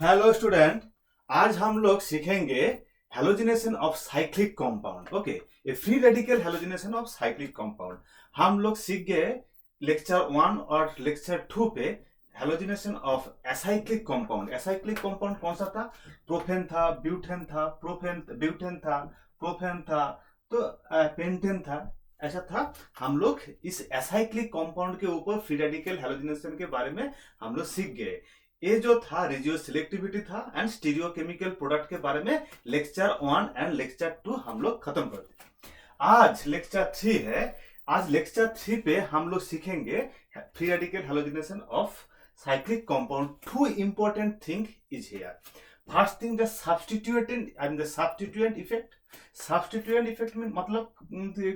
Hello student. आज हम लोग सीखेंगे halogenation of cyclic compound. Okay, A free radical halogenation of cyclic compound हम लोग सीख गए लेक्चर 1 और लेक्चर 2 पे। Halogenation of acyclic compound, acyclic compound कौन सा था? प्रोपेन था, ब्यूटेन था, ब्यूटेन था, प्रोपेन था, तो पेंटेन था, ऐसा था। हम लोग इस एसाइक्लिक कंपाउंड के ऊपर फ्री रेडिकल हेलोजिनेशन के बारे में हम लोग सीख गए। ये जो था रेजियो सिलेक्टिविटी था एंड स्टीरियोकेमिकल प्रोडक्ट के बारे में लेक्चर 1 एंड लेक्चर 2 हम लोग खत्म कर दिए। आज लेक्चर 3 है। आज लेक्चर 3 पे हम लोग सीखेंगे free radical halogenation of cyclic compound. Two important thing is here. First thing the substituent and the substituent effect. Substituent effect में मतलब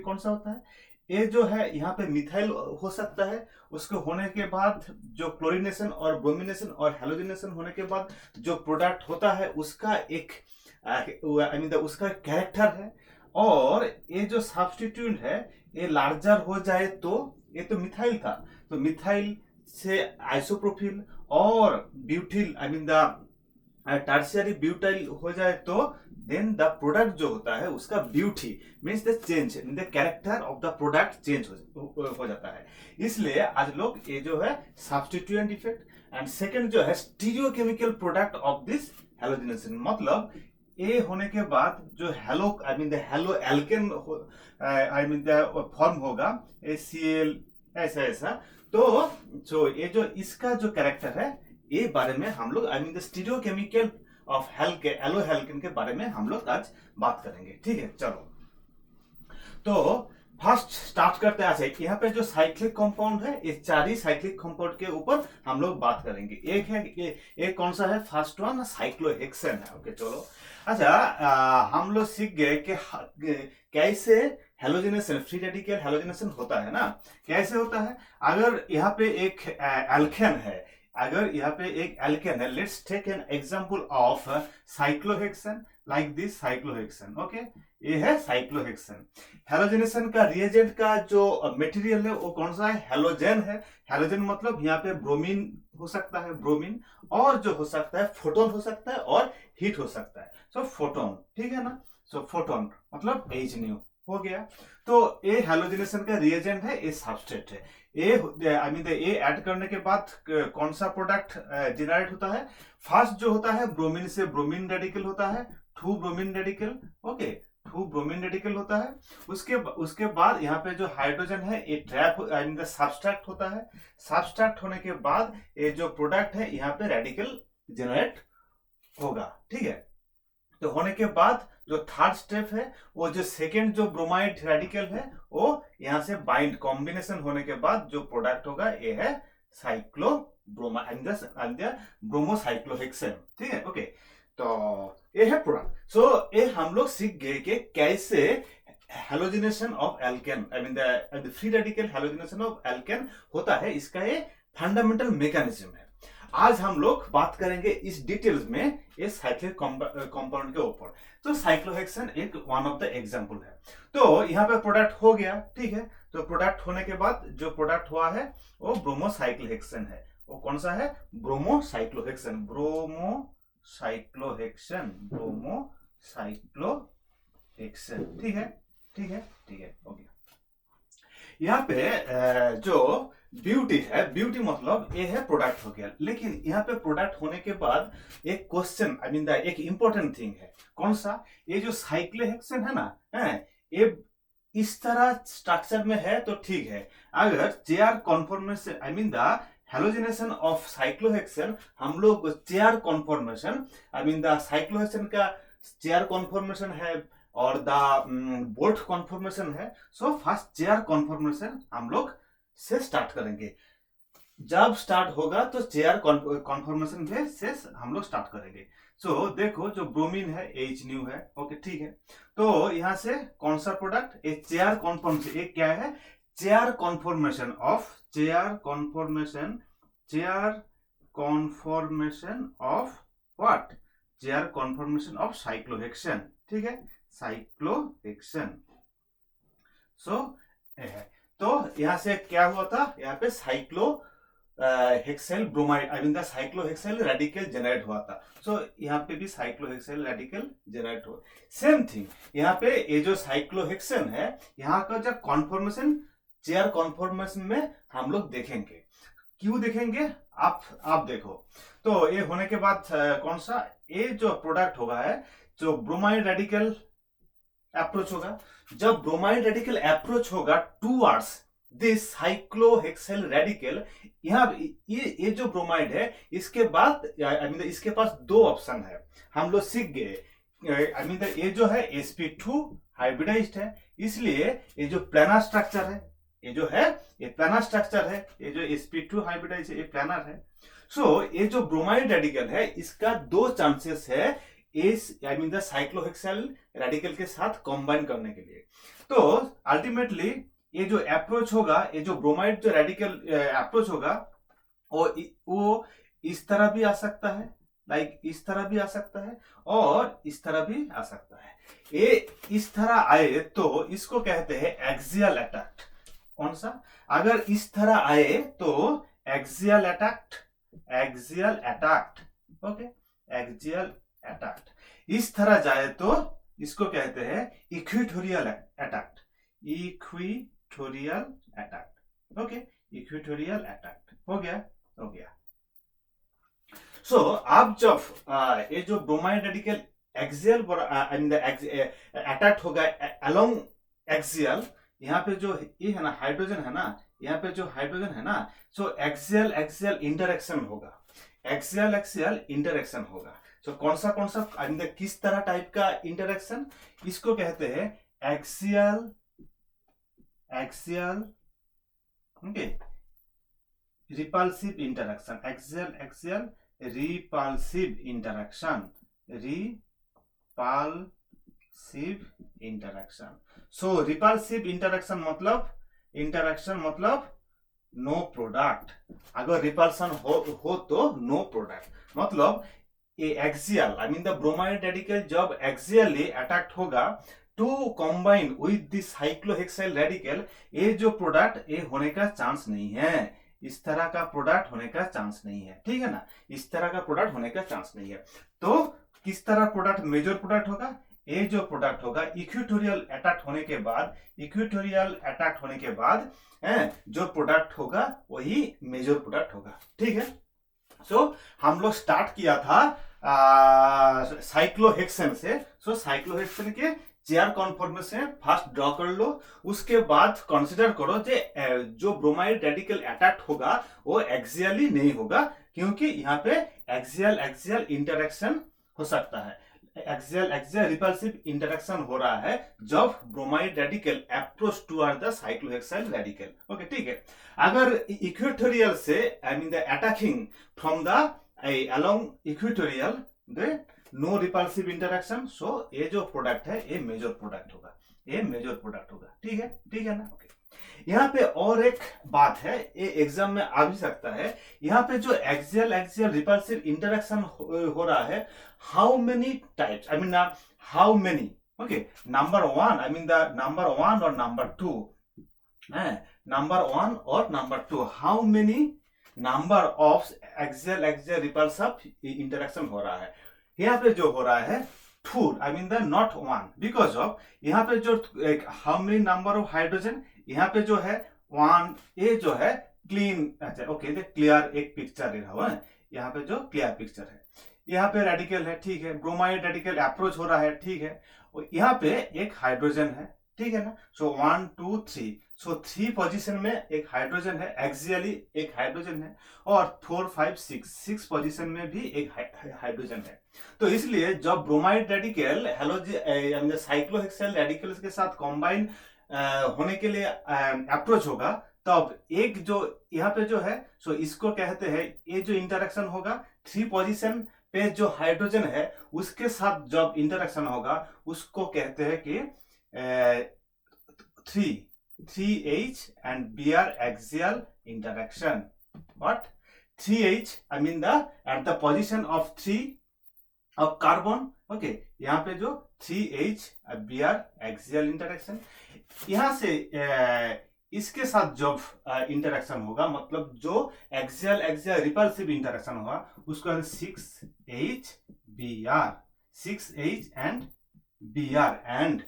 कौन सा होता है? ये जो है यहाँ पे मिथाइल हो सकता है, उसके होने के बाद जो क्लोरीनेशन और ब्रोमिनेशन और हेलोजिनेशन होने के बाद जो प्रोडक्ट होता है उसका एक आई मीन उसका कैरेक्टर है। और ये जो सब्स्टिट्यूएंट है ये लार्जर हो जाए तो ये तो मिथाइल था, तो मिथाइल से आइसोप्रोपिल और butyl I mean the tertiary butyl हो जाए तो देन द प्रोडक्ट जो होता है उसका beauty means the change in the character of the product change हो जाता है। इसलिए आज लोग ये जो है सब्स्टिट्यूएंट इफेक्ट एंड सेकंड जो है stereochemical product of this halogenation, मतलब ए होने के बाद जो hello I mean the halo alkane I mean the form होगा ACl ऐसा ऐसा। तो जो ये जो इसका जो कैरेक्टर है ये बारे में हम लोग I mean the stereochemical of haloalkane के बारे में हम लोग आज बात करेंगे। ठीक है, चलो तो फर्स्ट स्टार्ट करते हैं। अच्छा, यहाँ पे जो साइक्लिक कंपाउंड है ये चार ही साइक्लिक कंपाउंड के ऊपर हम लोग बात करेंगे। एक है एक कौन सा है? फर्स्ट वन साइक्लोहेक्सेन है। ओके चलो। अच्छा, हम लोग सीख गए कि कैसे हेलोजिनेशन फ्री रेडिकल हेलोजिनेशन होता है ना। कैसे होता है? अगर यहाँ पे एक एल्केन है, अगर यहाँ पे एक एल्केन है, let's take an example of cyclohexane like this cyclohexane. Okay, ये है साइक्लोहेक्सेन। हेलोजिनेशन का रिएजेंट का जो मटेरियल है वो कौन सा है? हेलोजन है। हेलोजन मतलब यहाँ पे ब्रोमीन हो सकता है, ब्रोमीन, और जो हो सकता है फोटोन हो सकता है और हीट हो सकता है। सो फोटोन, ठीक है ना। सो फोटोन मतलब H न्यू हो गया। तो ये हेलोजिनेशन का रिएजेंट है, ये सबस्ट्रेट है। ए आई मीन ए ऐड करने के बाद कौन सा प्रोडक्ट जनरेट होता है? फर्स्ट जो होता है ब्रोमीन से ब्रोमीन रेडिकल होता है, two bromine radical. Okay, two bromine radical होता है। उसके बाद यहाँ पे जो हाइड्रोजन है ये ट्रैप आई मीन सब्सट्रैक्ट होता है। सब्सट्रैक्ट होने के बाद ये जो प्रोडक्ट है यहाँ पे रेडिकल जनरेट होगा। ठीक है, तो होने के बाद जो थर्ड स्टेप है वो जो सेकेंड जो ब्रोमाइड रेडिकल है वो यहाँ से बाइंड कॉम्बिनेशन होने के बाद जो प्रोडक्ट होगा ये है साइक्लो ब्रोमोसाइक्लोहेक्सेन। ठीक है, ओके। तो ये है प्रोडक्ट। सो ये हम लोग सीख गए कि कैसे halogenation of alkene I mean the free radical halogenation of alkene होता है, इसका ये फंडामेंटल मैकेनिज्म है। आज हम लोग बात करेंगे इस डिटेल्स में इस साइक्लिक कंपाउंड के ऊपर। तो साइक्लोहेक्सेन एक वन ऑफ द एग्जांपल है। तो यहाँ पे प्रोडक्ट हो गया, ठीक है। तो प्रोडक्ट होने के बाद जो प्रोडक्ट हुआ है वो ब्रोमोसाइक्लोहेक्सेन है। वो कौन सा है? ब्रोमोसाइक्लोहेक्सेन, ब्रोमोसाइक्लोहेक्सेन, ब्रोमोसाइक्लोहेक्सेन। ठीक है, ठीक है, ठीक है, ओके। यहाँ पे जो ब्यूटी है, ब्यूटी मतलब ये है प्रोडक्ट हो गया, लेकिन यहाँ पे प्रोडक्ट होने के बाद एक क्वेश्चन आई मीन एक इंपॉर्टेंट थिंग है। कौन सा? ये जो साइक्लोहेक्सेन है ना, है ये इस तरह स्ट्रक्चर में है तो ठीक है। अगर chair conformation I mean the halogenation of cyclohexane, हम लोग chair conformation I mean the cyclohexane का चेयर कॉन्फॉर्मेशन है और द बोल्ट कॉन्फॉर्मेशन है। सो फर्स्ट चेयर कॉन्फॉर्मेशन हम लोग से स्टार्ट करेंगे। जब स्टार्ट होगा तो चेयर कॉन्फॉर्मेशन से हम लोग स्टार्ट करेंगे। सो देखो जो ब्रोमीन है H न्यू है। ओके, ठीक है। तो यहां से कौन सा प्रोडक्ट? एक चेयर कॉन्फॉर्मेशन। एक क्या है? Chair conformation of what? Chair conformation of cyclohexane. ठीक है, साइक्लोहेक्सेन। सो तो यहां से क्या हुआ था? यहाँ पे cyclohexyl bromide I mean the cyclohexyl radical generate हुआ था। सो यहाँ पे भी साइक्लोहेक्सेल रेडिकल जनरेट हुआ। सेम थिंग यहाँ पे ये जो साइक्लोहेक्सेन है, यहाँ का जो कॉन्फॉर्मेशन चेयर कॉन्फॉर्मेशन में हम लोग देखेंगे। क्यों देखेंगे आप देखो। तो ये होने के बाद कौन सा ये जो प्रोडक्ट होगा है जो ब्रोमाइड रेडिकल अप्रोच होगा। जब ब्रोमाइड रेडिकल अप्रोच होगा टूवर्ड्स दिस साइक्लोहेक्सेल रेडिकल, यहाँ ये जो ब्रोमाइड है इसके बाद आई मीन इसके पास दो ऑप्शन है। हम लोग सीख गए आई मीन ये जो है sp2 हाइब्रिडाइज्ड है, इसलिए ये जो प्लानर स्ट्रक्चर है, ये जो है ये प्लानर स्ट्रक्चर है, ये जो sp2 हाइब्रिडाइज्ड है ये प्लानर है। सो ये जो ब्रोमाइड रेडिकल है इसका दो चांसेस है इस आई मीन द साइक्लोहेक्सेल रेडिकल के साथ कंबाइन करने के लिए। तो अल्टीमेटली ये जो अप्रोच होगा, ये जो ब्रोमाइड जो रेडिकल अप्रोच होगा वो इस तरह भी आ सकता है, लाइक इस तरह भी आ सकता है और इस तरह भी आ सकता है। ये इस तरह आए तो इसको कहते हैं एक्सियल अटैक। कौन सा? अगर इस तरह आए तो axial attack, axial attack, okay, axial attack. इस तरह जाए तो इसको कहते हैं equatorial attack, equatorial attack, okay, equatorial attack. हो गया। सो अब जब ये जो ब्रोमाइड रेडिकल एक्सियल अटैक होगा अलोंग एक्सियल, यहाँ पे जो ये है ना हाइड्रोजन है ना, यहाँ पे जो हाइड्रोजन है ना, सो एक्सियल इंटरेक्शन होगा, एक्सियल इंटरेक्शन होगा। सो कौन सा किस तरह टाइप का इंटरेक्शन? इसको कहते हैं axial okay repulsive interaction, axial repulsive interaction. So repulsive interaction मतलब नो प्रोडक्ट। अगर रिपल्सन हो तो नो प्रोडक्ट। मतलब ये axial I mean the bromide radical जब एक्सियली अटैक होगा to combine with the cyclohexyl radical, ये जो प्रोडक्ट ये होने का चांस नहीं है, इस तरह का प्रोडक्ट होने का चांस नहीं है, ठीक है ना, इस तरह का प्रोडक्ट होने का चांस नहीं है। तो किस तरह प्रोडक्ट मेजर प्रोडक्ट होगा? ये जो प्रोडक्ट होगा इक्वेटोरियल अटैक होने के बाद जो प्रोडक्ट होगा वही मेजर प्रोडक्ट होगा, ठीक है। सो हम लोग स्टार्ट किया था साइक्लोहेक्सेन से। सो साइक्लोहेक्सेन के चेयर कॉन्फॉर्मेशन फर्स्ट ड्रॉ कर लो, उसके बाद कंसीडर करो जो ब्रोमाइड रेडिकल अटैक होगा वो एक्सियली नहीं होगा, क्योंकि यहाँ पे एक्सियल इंटरेक्शन हो सकता है, एक्सियल रिपल्सिव इंटरेक्शन हो रहा है जब bromide radical approach toward the cyclohexyl radical, okay, ठीक है। अगर इक्वेटोरियल से I mean the attacking from the along equatorial the no repulsive interaction, so ये जो प्रोडक्ट है ये मेजर प्रोडक्ट होगा, ठीक है ना, ओके। यहाँ पे और एक बात है, ये एग्जाम में आ भी सकता है। यहाँ पे जो एक्सियल रिपल्सिव इंटरेक्शन हो रहा है, how many types, I mean how many, okay, number one I mean the number one और number two, how many number of axial repulsive interaction हो रहा है। यहाँ पे जो हो रहा है two, I mean the not one, because of यहाँ पे जो how many number of hydrogen, यहाँ पे जो है वन, ये जो है क्लीन, अच्छा ओके, क्लियर एक पिक्चर रहा हुआ है, यहाँ पे जो क्लियर पिक्चर है, यहाँ पे रेडिकल है, ठीक है, ब्रोमाइड रेडिकल अप्रोच हो रहा है, ठीक है, और यहाँ पे एक हाइड्रोजन है, ठीक है ना। सो 1 2 3, सो 3 पोजीशन में एक हाइड्रोजन है, एक्सियली एक हाइड्रोजन है, और 4 5 6 पोजीशन में भी एक हाइड्रोजन है। तो इसलिए जब bromide radical halogen cyclohexyl radicals के साथ कंबाइन होने के लिए अप्रोच होगा, तब एक जो यहाँ पे जो है, सो इसको कहते हैं, ये जो इंटरेक्शन होगा 3 पोजीशन पे जो हाइड्रोजन है उसके साथ जब इंटरेक्शन होगा उसको कहते हैं कि 3H and Br axial interaction. What? 3H, I mean at the position of 3 of carbon, okay, यहाँ पे जो 3H Br axial interaction, यहाँ से इसके साथ जब इंटरेक्शन होगा, मतलब जो एक्सियल एक्सियल रिपल्सिव इंटरेक्शन होगा, उसको 6H and Br and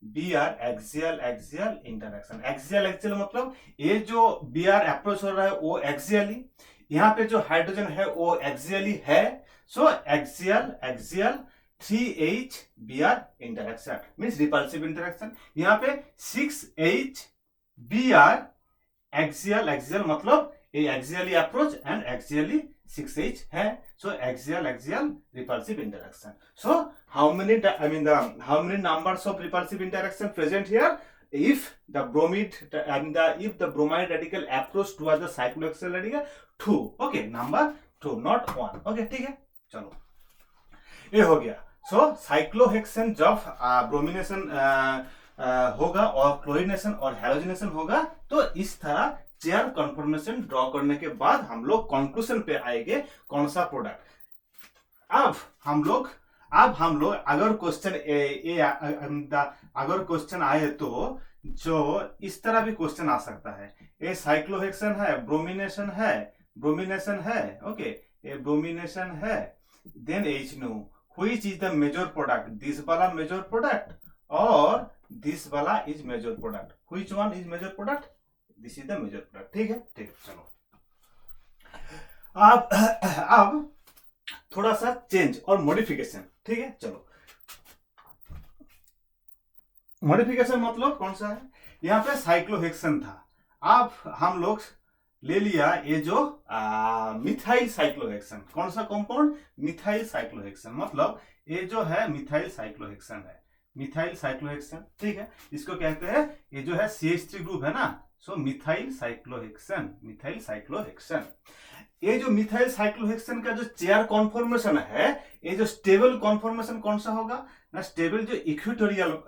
Br axial axial interaction. Axial axial मतलब ये जो Br अप्रोच हो रहा है वो एक्सियली, यहाँ पे जो हाइड्रोजन है वो एक्सियली है, so axial axial 3H Br interaction means repulsive interaction. यहाँ पे 6H Br एक्सियल एक्सियल मतलब ये axially approach and axially 6H है, so axial repulsive interaction. So how many numbers of repulsive interaction present here? If the bromide radical approach towards the cyclohexyl radical 2, okay, number 2 not 1, okay, ठीक है, चलो ये हो गया। सो cyclohexane जब bromination होगा और क्लोरिनेशन और हैलोजिनेशन होगा तो इस तरह चेयर कन्फर्मेशन ड्रॉ करने के बाद हम लोग कंक्लूजन पे आएंगे कौन सा प्रोडक्ट। अब हम लोग अगर क्वेश्चन आए तो जो इस तरह भी क्वेश्चन आ सकता है, ये साइक्लोहेक्सेन है, ब्रोमिनेशन है, ओके, ये ब्रोमिनेशन है, then HNO, which is the major product, this वाला major product और this वाला is major product, which one is major product, this is the major product, ठीक है, ठीक, चलो अब थोड़ा सा चेंज और मॉडिफिकेशन, ठीक है, चलो मॉडिफिकेशन मतलब कौन सा है, यहाँ पे साइक्लोहेक्सेन था, अब हम लोग ले लिया ये जो मिथाइल साइक्लोहेक्सेन, कौन सा कंपाउंड, मिथाइल साइक्लोहेक्सेन, मतलब ये जो है मिथाइल साइक्लोहेक्सेन है, मिथाइल साइक्लोहेक्सेन, ठीक है, इसको कहते हैं, ये जो है CH3 ग्रुप है ना, सो मिथाइल साइक्लोहेक्सेन, मिथाइल साइक्लोहेक्सेन। ये जो मिथाइल साइक्लोहेक्सेन का जो चेयर कॉन्फॉर्मेशन है, ये जो स्टेबल कॉन्फॉर्मेशन कौन सा होगा ना, स्टेबल जो इक्वेटोरियल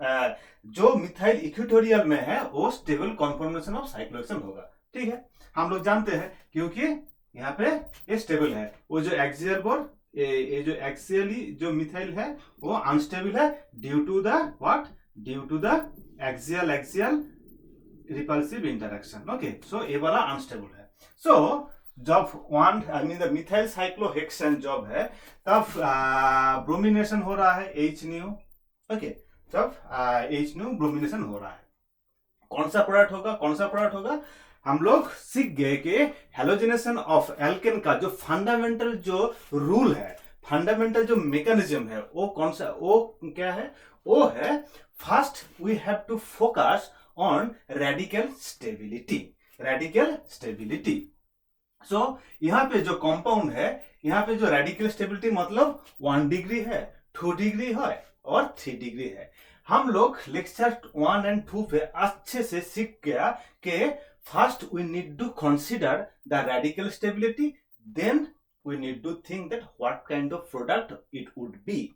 जो मिथाइल इक्वेटोरियल में है वो स्टेबल कॉन्फॉर्मेशन ऑफ साइक्लोहेक्सेन होगा, ठीक है, हम लोग जानते हैं क्योंकि यहाँ पे ये स्टेबल है, वो जो एक्सियल बोर्ड ये जो एक्सियली जो मिथाइल है वो अनस्टेबल है due to the axial repulsive interaction, okay, so ये वाला अनस्टेबल है। सो जब द मिथाइल साइक्लोहेक्सेन जब है तब ब्रोमिनेशन हो रहा है HNO, ओके, तब HNO ब्रोमिनेशन हो रहा है, कौन सा प्रोडक्ट होगा, हम लोग सीख गए कि हेलोजिनेशन ऑफ एल्केन का जो फंडामेंटल जो रूल है, फंडामेंटल जो मैकेनिज्म है वो कौन सा, वो क्या है, वो है first we have to focus on radical stability. So यहाँ पे जो कंपाउंड है, यहाँ पे जो रेडिकल स्टेबिलिटी मतलब 1 डिग्री है, 2 डिग्री है और 3 डिग्री है। हम लोग लेक्चर 1 और 2 पे अच्छे से सीख गया कि first we need to consider the radical stability, then we need to think that what kind of product it would be.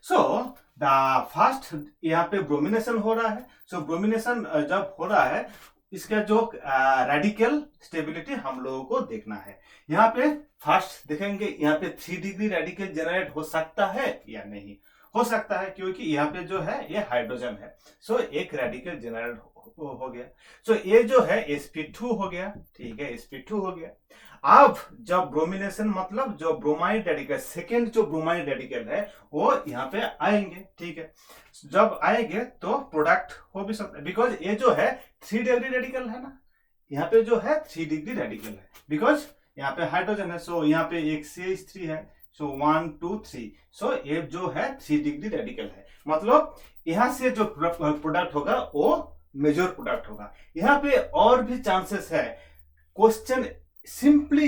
So the first यहाँ पे ब्रोमिनेशन हो रहा है, so ब्रोमिनेशन जब हो रहा है इसका जो रेडिकल स्टेबिलिटी हम लोगों को देखना है। यहाँ पे फर्स्ट देखेंगे, यहाँ पे 3 डिग्री रेडिकल जनरेट हो सकता है या नहीं हो सकता है, क्योंकि यहाँ पे जो है ये हाइड्रोजन है, सो एक रेडिकल जनरेट हो गया, सो ये जो है sp2 हो गया, ठीक है, sp2 हो गया। अब जब ब्रोमिनेशन मतलब जो ब्रोमाइड रेडिकल, सेकेंड जो ब्रोमाइड रेडिकल है वो यहाँ पे आएंगे, ठीक है, जब आएंगे तो प्रोडक्ट हो भी सकता है, बिकॉज ये जो है 3 डिग्री रेडिकल है ना, यहाँ पे जो है 3 डिग्री रेडिकल है, बिकॉज यहाँ पे हाइड्रोजन है, सो यहाँ पे एक CH3 है, सो 1 2 3, सो ये जो है 3 डिग्री रेडिकल है, मतलब यहाँ से जो प्रोडक्ट होगा वो मेजर प्रोडक्ट होगा। यहाँ पे और भी चांसेस है, क्वेश्चन सिंपली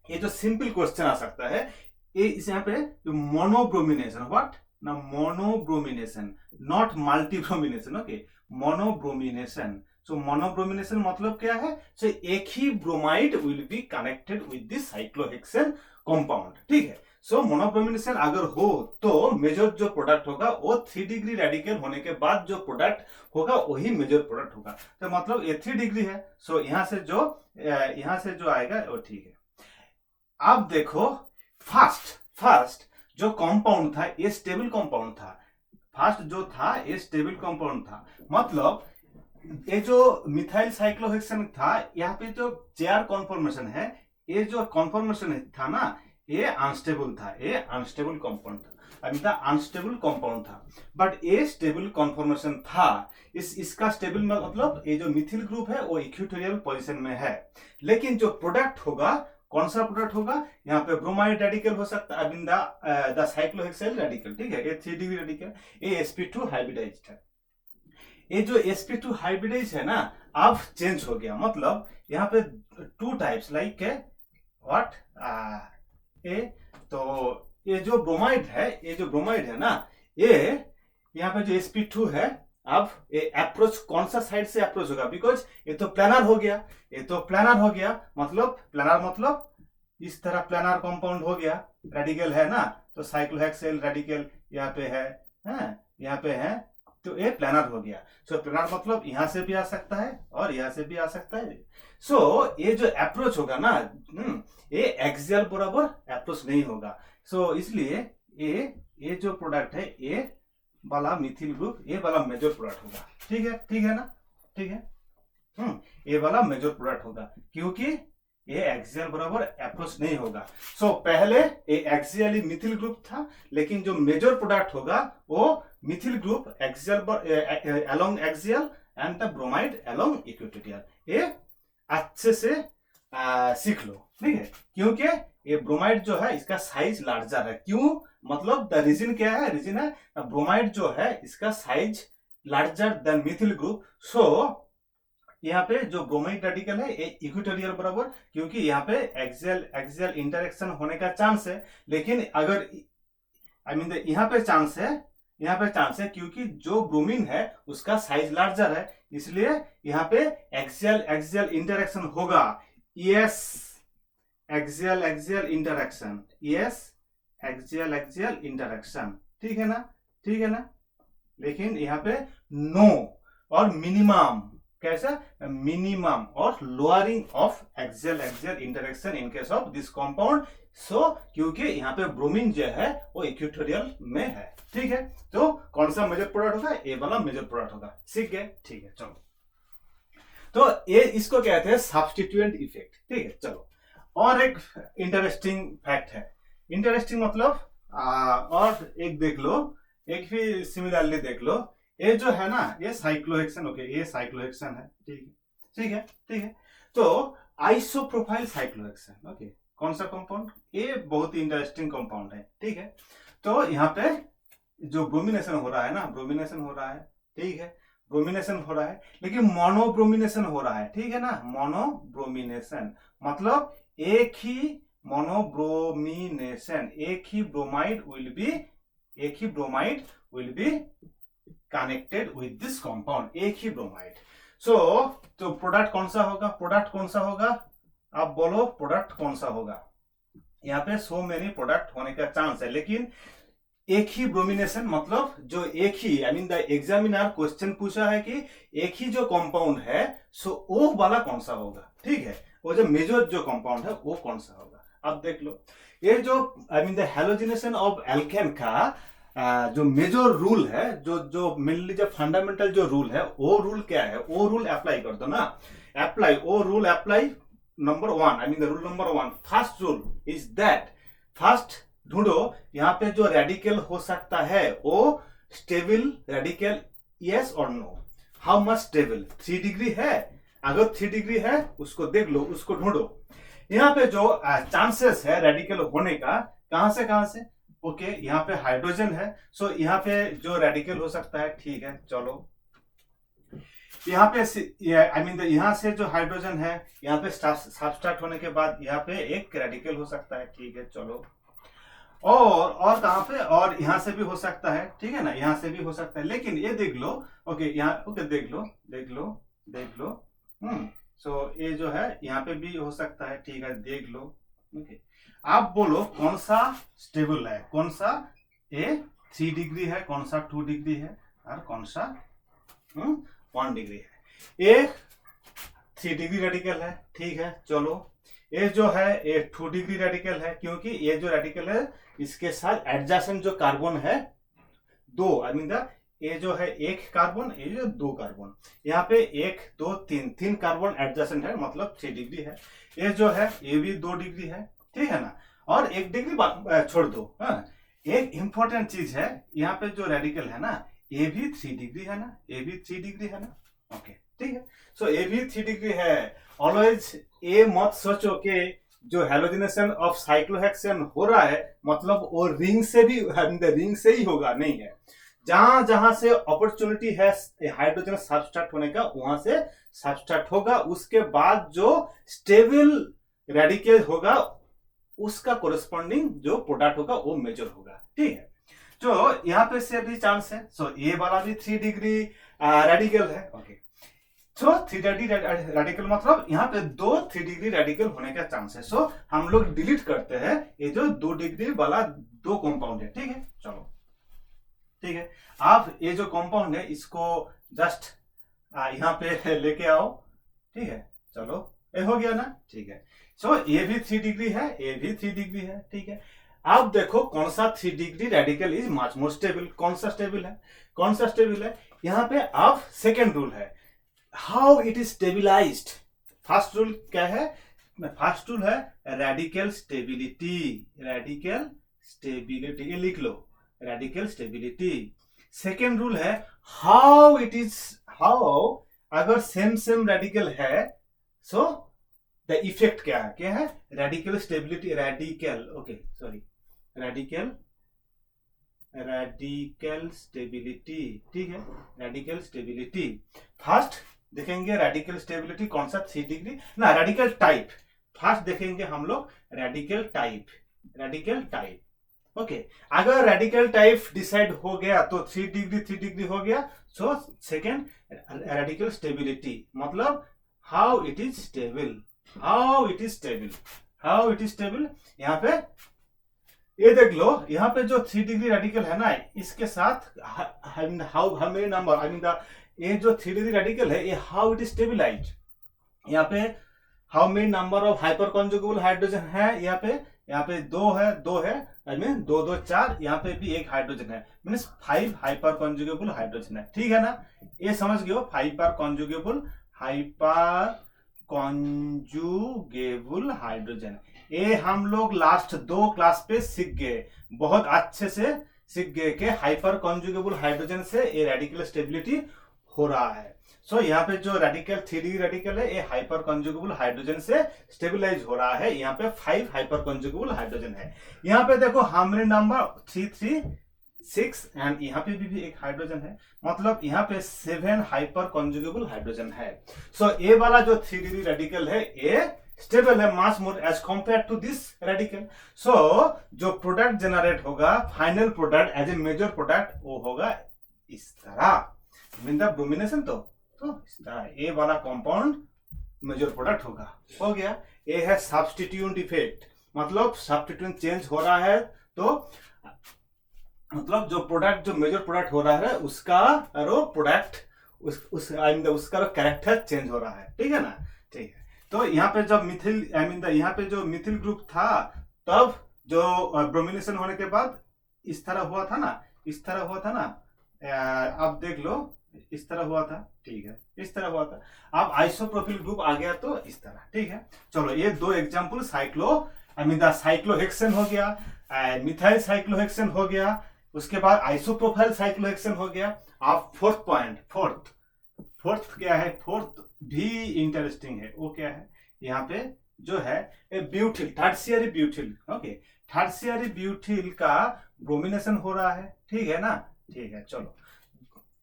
ये जो सिंपल क्वेश्चन आ सकता है, ये इस यहाँ पे जो मोनोब्रोमिनेशन, व्हाट ना, monobromination not multibromination, okay, monobromination. So monobromination मतलब क्या है, सो एक ही bromide will be connected with this cyclohexane compound, ठीक है। सो मोनोब्रोमिनेशन अगर हो तो मेजर जो प्रोडक्ट होगा वो 3 डिग्री रेडिकल होने के बाद जो प्रोडक्ट होगा वही मेजर प्रोडक्ट होगा, तो मतलब ये 3 डिग्री है, सो यहाँ से जो आएगा वो ठीक है। अब देखो फर्स्ट जो कंपाउंड था ये स्टेबल कंपाउंड था, फर्स्ट जो था ये स्टेबल कंपाउंड था, मतलब ये जो मिथाइल साइक्लोहेक्सेन था यहाँ पे जो चेयर कॉन्फॉर्मेशन है, ये जो कॉन्फॉर्मेशन था ना ये अनस्टेबल था, ये अनस्टेबल कंपाउंड था, अनस्टेबल कंपाउंड था, बट ये स्टेबल कॉन्फॉर्मेशन था। इसका स्टेबल मतलब ये जो मिथिल ग्रुप है वो इक्वेटोरियल पोजीशन में है, लेकिन जो प्रोडक्ट होगा कौन सा प्रोडक्ट होगा, यहाँ पे ब्रोमाइड रेडिकल हो सकता है, द साइक्लोहेक्साइल रेडिकल, ठीक है, ये 3 डिग्री रेडिकल, ये sp2 हाइब्रिडाइज्ड है। ये जो sp2 हाइब्रिडाइज है ना अब चेंज हो गया, मतलब यहाँ पे 2 टाइप्स लाइक व्हाट ए, तो ये जो ब्रोमाइड है, ये जो ब्रोमाइड है ना ये यहाँ पे जो sp2 है, अब ये अप्रोच कौन सा साइड से अप्रोच होगा, बिकॉज ये तो प्लानर हो गया, ये तो प्लानर हो गया, मतलब प्लानर मतलब इस तरह प्लानर कंपाउंड हो गया, रेडिकल है ना, तो साइक्लोहेक्सेल रेडिकल यहाँ पे है, यहाँ पे है, तो ये प्लानर हो गया। सो प्लानर मतलब यहाँ से भी आ सकता है और यहाँ से भी आ सकता है। सो ये जो अप्रोच होगा ना ये एक्सियल बराबर अप्रोच नहीं होगा। सो इसलिए ये जो प्रोडक्ट है ये वाला मिथिल ग्रुप ये वाला मेजर प्रोडक्ट होगा, ठीक है ना, ठीक है, ये वाला मेजर प्रोडक्ट होगा क्योंकि ये एक्सियल बराबर अप्रोच नहीं होगा। सो पहले ये एक्सियली मिथिल ग्रुप था, लेकिन जो मेजर प्रोडक्ट होगा वो methyl group axial along axial and the bromide along equatorial. ये अच्छे से सीख लो, ठीक है, क्योंकि ये ब्रोमाइड जो है इसका साइज लार्जर है। क्यों, मतलब द रीजन क्या है, रीजन है ब्रोमाइड जो है इसका size larger than methyl group. So यहाँ पे जो ब्रोमाइड रेडिकल है ये इक्वेटोरियल बराबर, क्योंकि यहाँ पे एक्सियल इंटरेक्शन होने का चांस है, लेकिन अगर यहाँ पे चांस है क्योंकि जो ब्रोमीन है उसका साइज लार्जर है, इसलिए यहाँ पे एक्सियल इंटरेक्शन होगा। Yes, axial interaction, yes, axial interaction, ठीक है ना, लेकिन यहाँ पे नो और मिनिमम, कैसा, मिनिमम और lowering of axial interaction in case of this compound. So क्योंकि यहाँ पे ब्रोमीन जो है वो इक्वेटोरियल में है, ठीक है, तो कौन सा मेजर प्रोडक्ट होगा, ए वाला मेजर प्रोडक्ट होगा, सीख गए, ठीक है। चलो, तो ये इसको कहते हैं सब्स्टिट्यूएंट इफेक्ट, ठीक है। चलो, और एक इंटरेस्टिंग फैक्ट है, इंटरेस्टिंग मतलब और एक देख लो, एक भी सिमिलरली देख लो, ये जो है ना ये साइक्लोहेक्सेन, ओके, ये साइक्लोहेक्सेन है, ठीक है, तो आइसोप्रोपाइल साइक्लोहेक्सेन, ओके, कौन सा कंपाउंड, ये बहुत ही इंटरेस्टिंग कंपाउंड है, ठीक है। तो यहाँ पे जो ब्रोमिनेशन हो रहा है ना, ब्रोमिनेशन हो रहा है, ठीक है, ब्रोमिनेशन हो रहा है, लेकिन मोनोब्रोमिनेशन हो रहा है, ठीक है ना, मोनोब्रोमिनेशन मतलब एक ही मोनोब्रोमिनेशन, एक ही bromide will be connected with this compound, एक ही ब्रोमाइड। सो तो प्रोडक्ट कौन सा होगा, आप बोलो प्रोडक्ट कौन सा होगा, यहाँ पे सो मेनी प्रोडक्ट होने का चांस है, लेकिन एक ही ब्रोमिनेशन मतलब जो एक ही, द एग्जामिनर क्वेश्चन पूछा है कि एक ही जो कंपाउंड है, सो वो वाला कौन सा होगा, ठीक है, वो जो मेजर जो कंपाउंड है वो कौन सा होगा। अब देख लो, ये जो द हैलोजिनेशन ऑफ एल्केन का जो मेजर रूल है, जो मेनली जो फंडामेंटल जो रूल है, वो रूल क्या है, वो रूल अप्लाई कर दो ना, apply number 1, the rule number 1, first rule is that, first ढूंढो यहाँ पे जो रेडिकल हो सकता है वो स्टेबल रेडिकल, यस और no, how much stable, 3 degree है, अगर 3 डिग्री है उसको देख लो, उसको ढूंढो। यहाँ पे जो चांसेस है रेडिकल होने का, कहां से, ओके, यहाँ पे हाइड्रोजन है, सो यहाँ पे जो रेडिकल हो सकता है, ठीक है, चलो, यहाँ पे यहाँ से जो हाइड्रोजन है, यहाँ पे सबस्ट्रैक्ट होने के बाद यहाँ पे एक रेडिकल हो सकता है, ठीक है, चलो, और कहां पे, और यहाँ से भी हो सकता है, ठीक है ना, यहाँ से भी हो सकता है, लेकिन ये देख लो, ओके, यहाँ, ओके, देख लो, सो ये जो है यहाँ पे भी हो सकता है, ठीक है, देख लो, ओके, आप बोलो कौन सा स्टेबल है, कौन सा ए 3 डिग्री है, कौन सा 2 डिग्री है, और कौन सा 1 डिग्री है। ए 3 डिग्री रेडिकल है, ठीक है, चलो, ये जो है ये 2 डिग्री रेडिकल है, क्योंकि ये जो रेडिकल है इसके साथ एडजेसेंट जो कार्बन है दो आई मीन द ये जो है एक कार्बन, ये जो दो कार्बन, यहाँ पे एक दो तीन, तीन कार्बन एडजेसेंट है, मतलब 3 डिग्री है। ये जो है ये भी 2 डिग्री है, ठीक है ना, और 1 डिग्री छोड़ दो। हाँ, एक इंपॉर्टेंट चीज है, यहाँ पे जो रेडिकल है ना, ये भी 3 डिग्री है ना, ये भी 3 डिग्री है ना। ओके, ठीक है, सो ये भी 3 डिग्री है। ऑलवेज ये मत सोचो कि जो हेलोजिनेशन ऑफ साइक्लोहेक्सेन हो रहा है मतलब वो रिंग से भी, रिंग से ही होगा, नहीं है। जहां जहां से अपॉर्चुनिटी है हाइड्रोजन सबस्ट्रैक्ट होने का, वहां से सबस्ट्रैक्ट होगा। उसके बाद जो स्टेबल रेडिकल होगा उसका कोरेस्पॉन्डिंग जो प्रोडक्ट होगा वो मेजर होगा, ठीक है। तो यहाँ पे से भी चांस है, सो ये वाला भी 3 डिग्री रेडिकल है। ओके, सो 3 डिग्री रेडिकल मतलब यहाँ पे 3 डिग्री रेडिकल होने का चांस है। सो हम लोग डिलीट करते हैं ये जो 2 डिग्री वाला 2 कंपाउंड है, ठीक है। चलो, ठीक है, आप ये जो कंपाउंड है इसको जस्ट यहाँ पे लेके आओ, ठीक है। चलो, ये हो गया ना, ठीक है। सो ये भी 3 डिग्री है, ये भी 3 डिग्री है, ठीक है। अब देखो कौन सा 3 degree radical is much more stable, कौन सा स्टेबल है, कौन सा स्टेबल है। यहाँ पे अब सेकेंड रूल है, how it is stabilised. First rule क्या है, फर्स्ट रूल है रेडिकल स्टेबिलिटी, रेडिकल स्टेबिलिटी, ये लिख लो, रेडिकल स्टेबिलिटी। सेकेंड रूल है हाउ इट इज, हाउ अगर सेम सेम रेडिकल है सो द इफेक्ट क्या है, क्या है, radical stability, radical, okay sorry, radical, radical stability, ठीक है, रेडिकल स्टेबिलिटी। फर्स्ट देखेंगे रेडिकल स्टेबिलिटी कौन सा, 3 डिग्री ना, रेडिकल टाइप फर्स्ट देखेंगे हम लोग, radical type, radical type. Okay, अगर रेडिकल टाइप डिसाइड हो गया तो 3 डिग्री 3 डिग्री हो गया। सो सेकेंड रेडिकल स्टेबिलिटी मतलब how it is stable, how it is stable, how it is stable. यहाँ पे ये देख लो, यहाँ पे जो 3 डिग्री रेडिकल है ना, इसके साथ how many number, I mean the ये जो 3 डिग्री रेडिकल है ये हाउ इट इज स्टेबिलाइज्ड। यहाँ पे how many number of hyperconjugable hydrogen है, यहाँ पे 2 है, 2 है, आई मीन 2 2 4, यहाँ पे भी एक हाइड्रोजन है, मीन्स 5 हाइपर कॉन्जुगेबल हाइड्रोजन है, ठीक है ना। ये समझ गए हो, हाइपर कॉन्जुगेबल, हाइपर कॉन्जुगेबल हाइड्रोजन। ये हम लोग लास्ट 2 क्लास पे सीख गए, बहुत अच्छे से सीख गए कि हाइपर कॉन्जुगेबल हाइड्रोजन से ये रेडिकल स्टेबिलिटी हो रहा है। सो यहाँ पे जो रेडिकल 3 डिग्री रेडिकल है ये हाइपर कॉन्जुगेबल हाइड्रोजन से स्टेबलाइज हो रहा है। यहाँ पे 5 हाइपर कॉन्जुगेबल हाइड्रोजन है। यहाँ पे देखो हमने नंबर 3 3 6 एंड यहाँ पे भी एक हाइड्रोजन है, मतलब यहाँ पे 7 हाइपर कॉन्जुगेबल हाइड्रोजन है। सो ये वाला जो 3 डिग्री रेडिकल है ये स्टेबल है much more as compare to this radical. So जो प्रोडक्ट जनरेट होगा, final product as a major product, वो होगा इस तरह, मीन द ब्रोमिनेशन। तो इस तरह ये वाला कंपाउंड मेजर प्रोडक्ट होगा, हो गया। ये है सब्स्टिट्यूट इफेक्ट, मतलब सब्स्टिट्यूट चेंज हो रहा है तो मतलब जो प्रोडक्ट, जो मेजर प्रोडक्ट हो रहा है उसका रो प्रोडक्ट उसका कैरेक्टर चेंज हो रहा है, ठीक है ना, ठीक है। तो यहाँ पे जब मिथिल, आई मीन यहाँ पे जो मिथिल ग्रुप था तब जो ब्रोमिनेशन होने के बाद इस तरह हुआ था ना, इस तरह हुआ था ना, आप देख लो इस तरह हुआ था, ठीक है, इस तरह हुआ था। अब आइसोप्रोपिल ग्रुप आ गया तो इस तरह, ठीक है। चलो ये 2 एग्जांपल साइक्लोहेक्सेन हो गया, मिथाइल साइक्लोहेक्सेन हो गया, उसके बाद आइसोप्रोपाइल साइक्लोहेक्सेन हो गया। अब फोर्थ पॉइंट, फोर्थ क्या है, फोर्थ भी इंटरेस्टिंग है, वो क्या है, यहाँ पे जो है butyl, tertiary butyl. Okay, tertiary butyl का ब्रोमिनेशन हो रहा है, ठीक है ना, ठीक है। चलो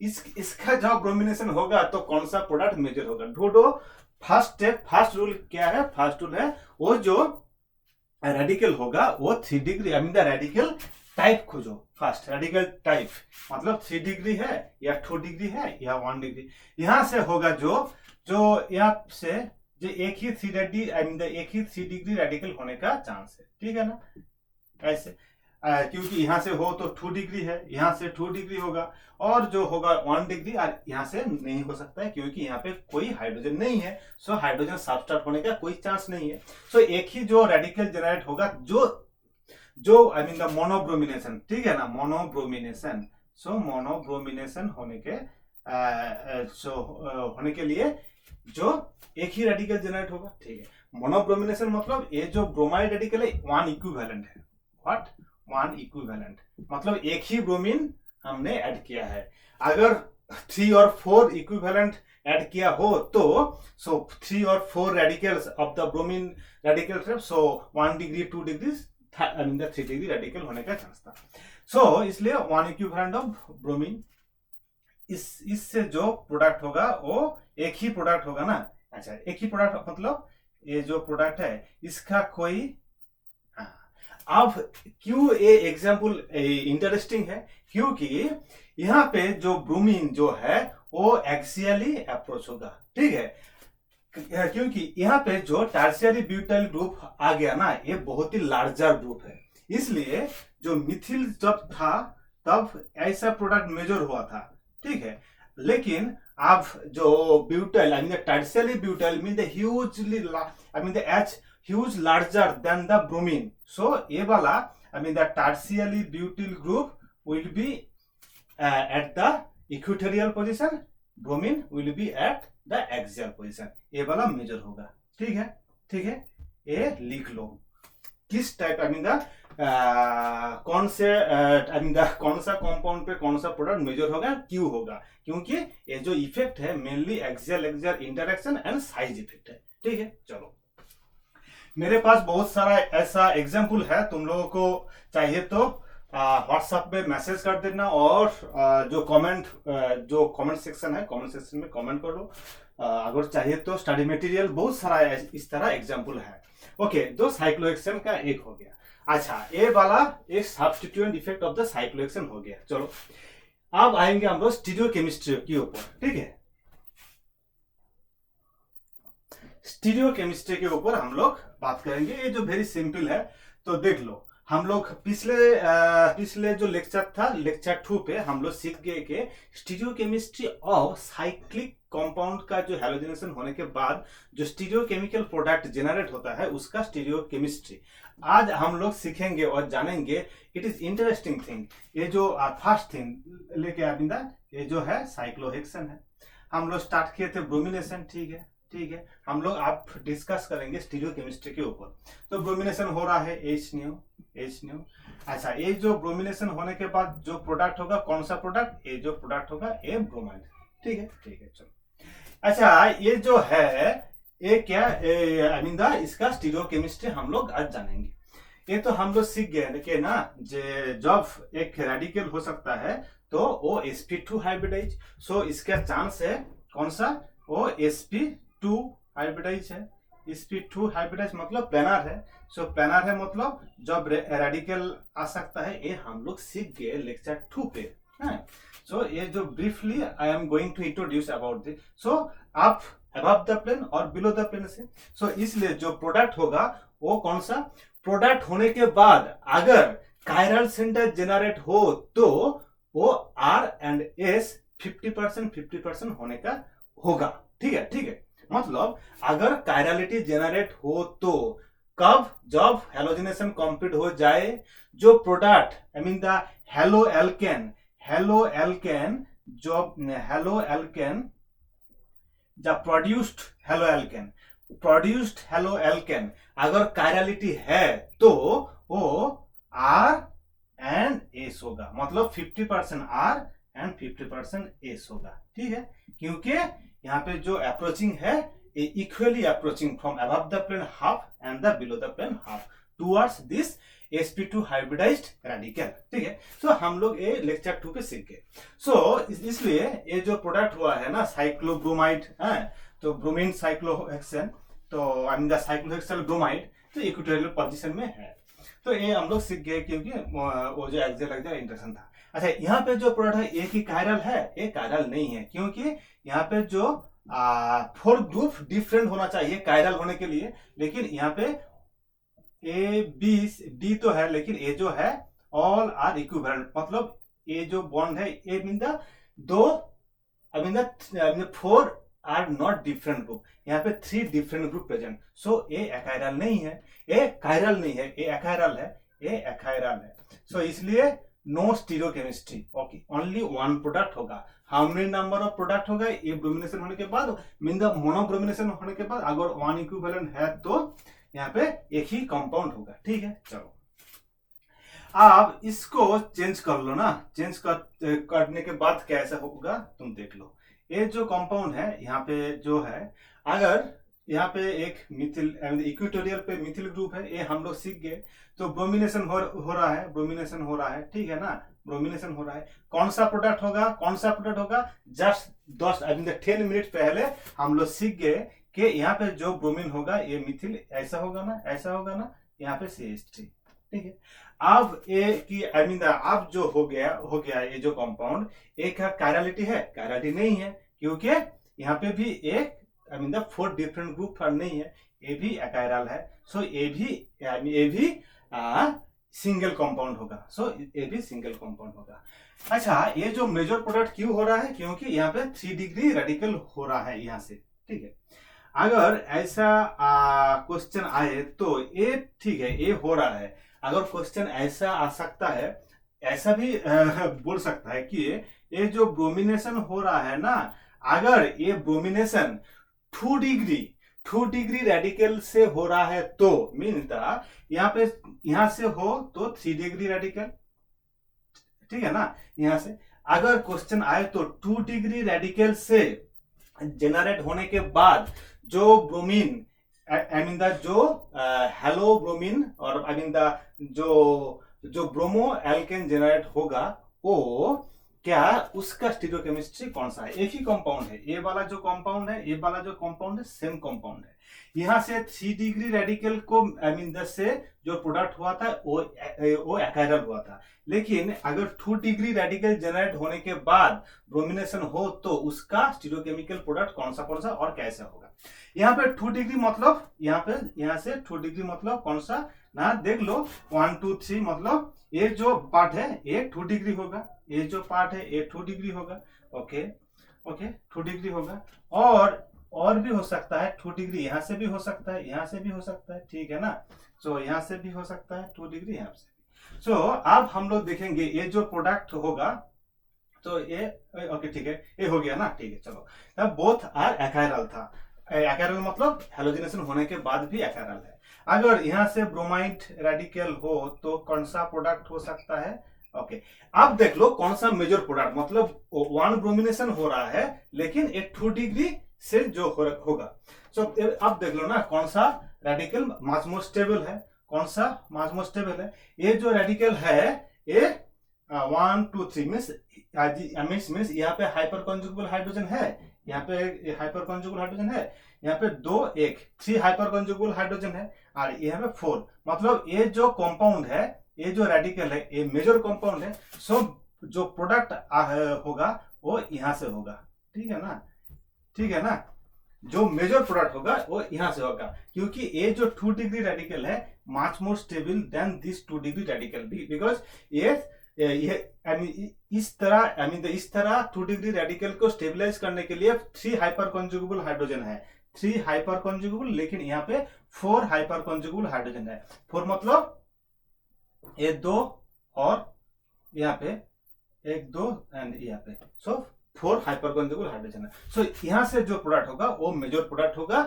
इसका जब ब्रोमिनेशन होगा तो कौन सा प्रोडक्ट मेजर होगा, ढूंढो। फर्स्ट स्टेप, फर्स्ट रूल क्या है, फर्स्ट रूल है वो जो रेडिकल होगा वो 3 degree, I mean the radical type खोजो। फर्स्ट रेडिकल टाइप मतलब 3 डिग्री है या 2 डिग्री है या 1 डिग्री। यहां से होगा जो यहाँ से जो एक ही 3 डिग्री, आई मीन एक ही 3 डिग्री रेडिकल होने का चांस है, ठीक है ना, ऐसे। क्योंकि यहाँ से हो तो 2 डिग्री है, यहाँ से 2 डिग्री होगा, और जो होगा 1 डिग्री, और यहाँ से नहीं हो सकता है क्योंकि यहाँ पे कोई हाइड्रोजन नहीं है। सो हाइड्रोजन सबस्ट्रैक्ट होने का कोई चांस नहीं है। सो एक ही जो रेडिकल जनरेट होगा जो आई मीन द मोनोब्रोमिनेशन, ठीक है ना, मोनोब्रोमिनेशन, सो मोनोब्रोमिनेशन होने के लिए जो एक ही रेडिकल जनरेट होगा, ठीक है। मोनोब्रोमिनेशन मतलब ये जो ब्रोमाइड रेडिकल है वन इक्विवेलेंट है। व्हाट? वन इक्विवेलेंट मतलब एक ही ब्रोमीन हमने ऐड किया है। अगर 3 और 4 इक्विवेलेंट ऐड किया हो तो सो 3 और 4 radicals of the bromine radical, so 1 degree 2 degree 3 degree radical होने का चांस था। सो इसलिए वन इक्विवेलेंट ऑफ ब्रोमीन, इससे जो प्रोडक्ट होगा वो एक ही प्रोडक्ट होगा ना। अच्छा, एक ही प्रोडक्ट मतलब ये जो प्रोडक्ट है इसका कोई, अब क्यों ये एग्जाम्पल इंटरेस्टिंग है, क्योंकि यहाँ पे जो ब्रोमीन जो है वो एक्सियली अप्रोच होगा, ठीक है। क्योंकि यहाँ पे जो टर्शियरी ब्यूटाइल ग्रुप आ गया ना, ये बहुत ही लार्जर ग्रुप है, इसलिए जो मिथिल जब था तब ऐसा प्रोडक्ट मेजर हुआ था, ठीक है। लेकिन अब जो butyl I mean tertiary butyl mean the hugely I mean the H huge larger than the bromine, so ये वाला I mean the tertiary butyl group will be at the equatorial position, bromine will be at the axial position, ये वाला major होगा, ठीक है, ठीक है। ये लिख लो किस टाइप आई मीन द कौन से आई मीन द कौन सा कंपाउंड पे कौन सा प्रोडक्ट मेजर होगा, क्यों होगा, क्योंकि ये जो इफेक्ट है mainly axial axial interaction and size effect है, ठीक है। चलो, मेरे पास बहुत सारा ऐसा एग्जाम्पल है, तुम लोगों को चाहिए तो व्हाट्सएप पे मैसेज कर देना, और जो कमेंट सेक्शन है, कमेंट सेक्शन में कमेंट कर लो। अगर चाहिए तो स्टडी मटेरियल बहुत सारा इस तरह एग्जाम्पल है। ओके, तो साइक्लोहेक्सेन का एक हो गया। अच्छा, ये वाला एक substituent effect of the cyclohexane हो गया। चलो, अब आएंगे हम लोग स्टीरियोकेमिस्ट्री के ऊपर, ठीक है। स्टीरियोकेमिस्ट्री के ऊपर हम लोग बात करेंगे, ये जो वेरी सिंपल है। तो देख लो, हम लोग पिछले जो लेक्चर था, लेक्चर 2 पे हम लोग सीख गए कि स्टीरियोकेमिस्ट्री ऑफ साइक्लिक कंपाउंड का जो हैलोजिनेशन होने के बाद जो स्टीरियोकेमिकल प्रोडक्ट जनरेट होता है उसका स्टीरियोकेमिस्ट्री आज हम लोग सीखेंगे और जानेंगे। It is interesting thing. ये जो फर्स्ट थिंग लेके आबिंदा, ये जो है साइक्लोहेक्सेन है। हम लोग स्टार्ट किए थे ब्रोमिनेशन, ठीक है, ठीक है। हम लोग आप डिस्कस करेंगे स्टीरियोकेमिस्ट्री के ऊपर। तो ब्रोमिनेशन हो रहा है H न्यू। अच्छा, ये जो ब्रोमिनेशन होने के बाद जो प्रोडक्ट होगा, कौन सा प्रोडक्ट, ये जो प्रोडक्ट होगा ये ब्रोमाइड, ठीक है, ठीक है। चलो, अच्छा, ये जो है ये क्या आई मीन द इसका स्टीरियोकेमिस्ट्री हम लोग आज जानेंगे। ये तो हम लोग सीख गए कि ना, जब एक रेडिकल हो सकता है तो वो sp2 हाइब्रिडाइज, सो इसका चांस है कौन सा, वो sp2 हाइब्रिडाइज है। sp2 हाइब्रिडाइज मतलब प्लेनर है, सो प्लेनर है मतलब जब रेडिकल आ सकता है, ये हम लोग सीख गए लेक्चर 2 पे। सो ये जो briefly I am going to introduce about this. So आप अबव द प्लेन और बिलो द प्लेन से, सो इसलिए जो प्रोडक्ट होगा वो कौन सा प्रोडक्ट होने के बाद अगर कायरल सेंटर जनरेट हो तो वो R एंड S 50% होने का होगा, ठीक है, ठीक है। मतलब अगर कायरलिटी जनरेट हो तो कब, जब हेलोजिनेशन कंप्लीट हो जाए, जो product I mean the halo alkane जब प्रोड्यूस्ड हेलो एल्केन अगर कायरलिटी है तो वो R एंड S होगा, मतलब 50% R एंड 50% S होगा, ठीक है। क्योंकि यहाँ पे जो अप्रोचिंग है equally approaching from above the plane half and the below the plane half towards this sp2 hybridized radical, ठीक है। सो हम लोग ये लेक्चर 2 पे सीख गए। सो इसलिए ये जो प्रोडक्ट हुआ है ना साइक्लोब्रोमाइड, तो ब्रोमीन साइक्लोहेक्सेन, तो आई मीन द साइक्लोहेक्सेन ब्रोमाइड, तो इक्वेटोरियल पोजीशन में है। तो ये हम लोग सीख गए क्योंकि वो जो एक्सियल इंटरेक्शन था। अच्छा, यहाँ पे जो प्रोडक्ट है एक ही कायरल है, ये कायरल नहीं है, क्योंकि यहाँ पे जो 4 ग्रुप डिफरेंट होना चाहिए कायरल होने के लिए, लेकिन यहाँ पे A B D तो है, लेकिन ये जो है ऑल आर इक्विवेलेंट, मतलब ये जो बॉन्ड है ये मीन द दो I mean the 4 are not different group, यहाँ पे 3 डिफरेंट ग्रुप प्रेजेंट। सो ये अकायरल नहीं है, ये कायरल नहीं है, ये अकायरल है, ये अकायरल है। सो इसलिए no stereochemistry, okay, only one product होगा। How many number of product होगा, ए ब्रोमिनेशन होने के बाद, मीन द मोनोब्रोमिनेशन होने के बाद अगर वन इक्विवेलेंट है तो यहाँ पे एक ही कंपाउंड होगा, ठीक है। चलो आप इसको चेंज कर लो ना, चेंज करने के बाद कैसा होगा तुम देख लो। ये जो कंपाउंड है यहाँ पे जो है, अगर यहाँ पे एक मिथिल इक्वेटोरियल पे मिथिल ग्रुप है, ये हम लोग सीख गए। तो ब्रोमिनेशन हो रहा है, ब्रोमिनेशन हो रहा है, ठीक है ना, ब्रोमिनेशन हो रहा है। कौन सा प्रोडक्ट होगा, कौन सा प्रोडक्ट होगा, जस्ट 10 मिनट पहले हम लोग सीख गए कि यहाँ पे जो ब्रोमीन होगा ये मिथिल ऐसा होगा ना, ऐसा होगा ना, यहाँ पे CH3, ठीक है। अब ये की अब जो हो गया ये जो कंपाउंड, एक कायरलिटी है, कायरलिटी नहीं है, क्योंकि यहाँ पे भी एक 4 डिफरेंट ग्रुप नहीं है, ये भी अकायरल है। सो ये भी सिंगल कंपाउंड होगा, सो ये भी सिंगल कंपाउंड होगा। अच्छा, ये जो मेजर प्रोडक्ट क्यों हो रहा है, क्योंकि यहाँ पे 3 डिग्री रेडिकल हो रहा है यहाँ से, ठीक है। अगर ऐसा क्वेश्चन आए तो ये ठीक है, ये हो रहा है। अगर क्वेश्चन ऐसा आ सकता है, ऐसा भी बोल सकता है कि ये जो ब्रोमिनेशन हो रहा है ना, अगर ये ब्रोमिनेशन 2 डिग्री रेडिकल से हो रहा है तो मीन यहाँ से हो तो 3 डिग्री रेडिकल, ठीक है ना। यहाँ से अगर क्वेश्चन आए तो 2 डिग्री रेडिकल से जेनरेट होने के बाद जो ब्रोमीन जो हेलो ब्रोमीन और जो ब्रोमो एल्केन जेनरेट होगा, वो क्या उसका स्टीरियोकेमिस्ट्री कौन सा है, एक ही कंपाउंड है। ये वाला जो कंपाउंड है, ये वाला जो कंपाउंड है, सेम कंपाउंड है। यहाँ से 3 डिग्री रेडिकल को से जो प्रोडक्ट हुआ था वो अकायरल हुआ था। लेकिन अगर 2 डिग्री रेडिकल जनरेट होने के बाद ब्रोमिनेशन हो तो उसका स्टीरियोकेमिकल प्रोडक्ट कौन सा और कैसा होगा। यहाँ पे 2 डिग्री मतलब यहाँ से 2 डिग्री मतलब कौन सा ना, देख लो 1 2 3 मतलब ये जो पार्ट है ये 2 डिग्री होगा, ये जो पार्ट है ये 2 डिग्री होगा, ओके 2 डिग्री होगा। और भी हो सकता है 2 डिग्री, यहाँ से भी हो सकता है, यहाँ से भी हो सकता है, ठीक है ना। सो यहाँ से भी हो सकता है 2 डिग्री, यहाँ से भी। सो अब हम लोग देखेंगे ये जो प्रोडक्ट होगा, तो ये ओके ठीक है, ये हो गया ना, ठीक है। चलो, तब बोथ आर अकायरल था, अकायरल मतलब हेलोजिनेशन होने के बाद भी अकायरल है। अगर यहाँ से ब्रोमाइड रेडिकल हो तो कौन सा प्रोडक्ट हो सकता है, ओके। अब देख लो कौन सा मेजर प्रोडक्ट, मतलब 1 ब्रोमिनेशन हो रहा है लेकिन ये 2 डिग्री से जो होगा। सो अब देख लो ना कौन सा रेडिकल मच मोर स्टेबल है, कौन सा मच मोर स्टेबल है। ये जो रेडिकल है ये 1 2 3 मीन्स यहाँ पे हाइपर कॉन्जुगेबल हाइड्रोजन है, यहाँ पे हाइपर कॉन्जुगेबल हाइड्रोजन है, यहाँ पे 2 1 3 हाइपर कॉन्जुगेबल हाइड्रोजन है, और यहाँ पे 4, मतलब ये जो कंपाउंड है, ये जो रेडिकल है, ये मेजर कंपाउंड है। सो जो प्रोडक्ट होगा वो यहाँ से होगा, ठीक है ना, ठीक है ना। जो मेजर प्रोडक्ट होगा वो यहाँ से होगा, क्योंकि ये जो 2 डिग्री रेडिकल है much more stable then this 2 degree radical, because ये इस तरह 2 डिग्री रेडिकल को स्टेबलाइज करने के लिए 3 हाइपर कॉन्जुगेबल हाइड्रोजन है, 3 हाइपर कॉन्जुगेबल, लेकिन यहाँ पे 4 हाइपर कॉन्जुगेबल हाइड्रोजन है। 4 मतलब ये 2 और यहाँ पे 1 2 एंड यहाँ पे, सो 4 हाइपर कॉन्जुगेबल हाइड्रोजन है। सो यहाँ से जो प्रोडक्ट होगा वो मेजर प्रोडक्ट होगा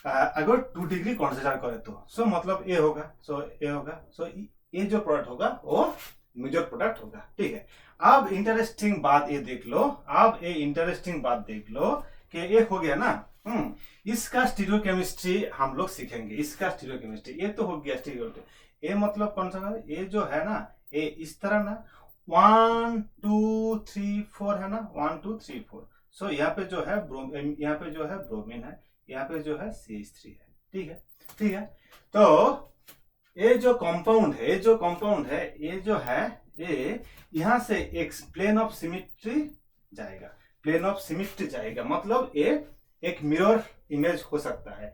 अगर 2 डिग्री कंसीडर करे तो। सो मतलब ये होगा, सो ये होगा, सो ये जो प्रोडक्ट होगा वो मेजर प्रोडक्ट होगा, ठीक है। अब इंटरेस्टिंग बात ये देख लो, अब ये इंटरेस्टिंग बात देख लो कि ये हो गया ना, इसका स्टीरियोकेमिस्ट्री हम लोग सीखेंगे, इसका स्टीरियोकेमिस्ट्री। ये तो हो गया स्टीरियोकेमिस्ट्री, ये मतलब कौन सा, ये जो है ना, ये इस तरह ना 1 2 3 4 है ना, 1 2 3 4। सो यहाँ पे जो है यहाँ पे जो है ब्रोमीन है, यहाँ पे जो है CH3 है, ठीक है, ठीक है। तो ये जो कंपाउंड है, ये जो है ये यहाँ से एक प्लेन ऑफ सिमेट्री जाएगा, प्लेन ऑफ सिमेट्री जाएगा, मतलब ये एक मिरर इमेज हो सकता है।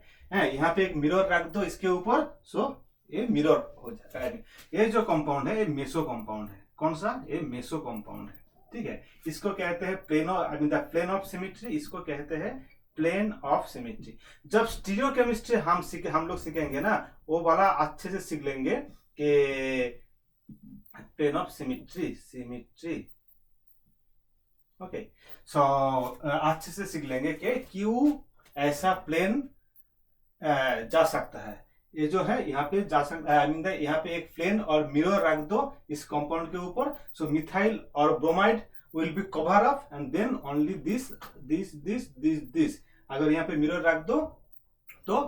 यहाँ पे एक मिरर रख दो इसके ऊपर, सो ये मिरर हो जाता है। ये जो कंपाउंड है ये मेसो कंपाउंड है, कौन सा, ये मेसो कंपाउंड है, ठीक है। इसको कहते हैं प्लेन ऑफ सिमेट्री, इसको कहते हैं प्लेन ऑफ सिमेट्री। जब स्टीरियोकेमिस्ट्री हम लोग सीखेंगे ना, वो वाला अच्छे से सीख लेंगे कि प्लेन ऑफ सिमिट्री। ओके, सो अच्छे से सीख लेंगे कि क्यों ऐसा प्लेन जा सकता है। ये जो है यहाँ पे जा सकता है, आई मीन यहाँ पे एक प्लेन और मिरर रख दो इस कंपाउंड के ऊपर, सो मिथाइल और bromide will be cover up and then only this. अगर यहाँ पे मिरर रख दो तो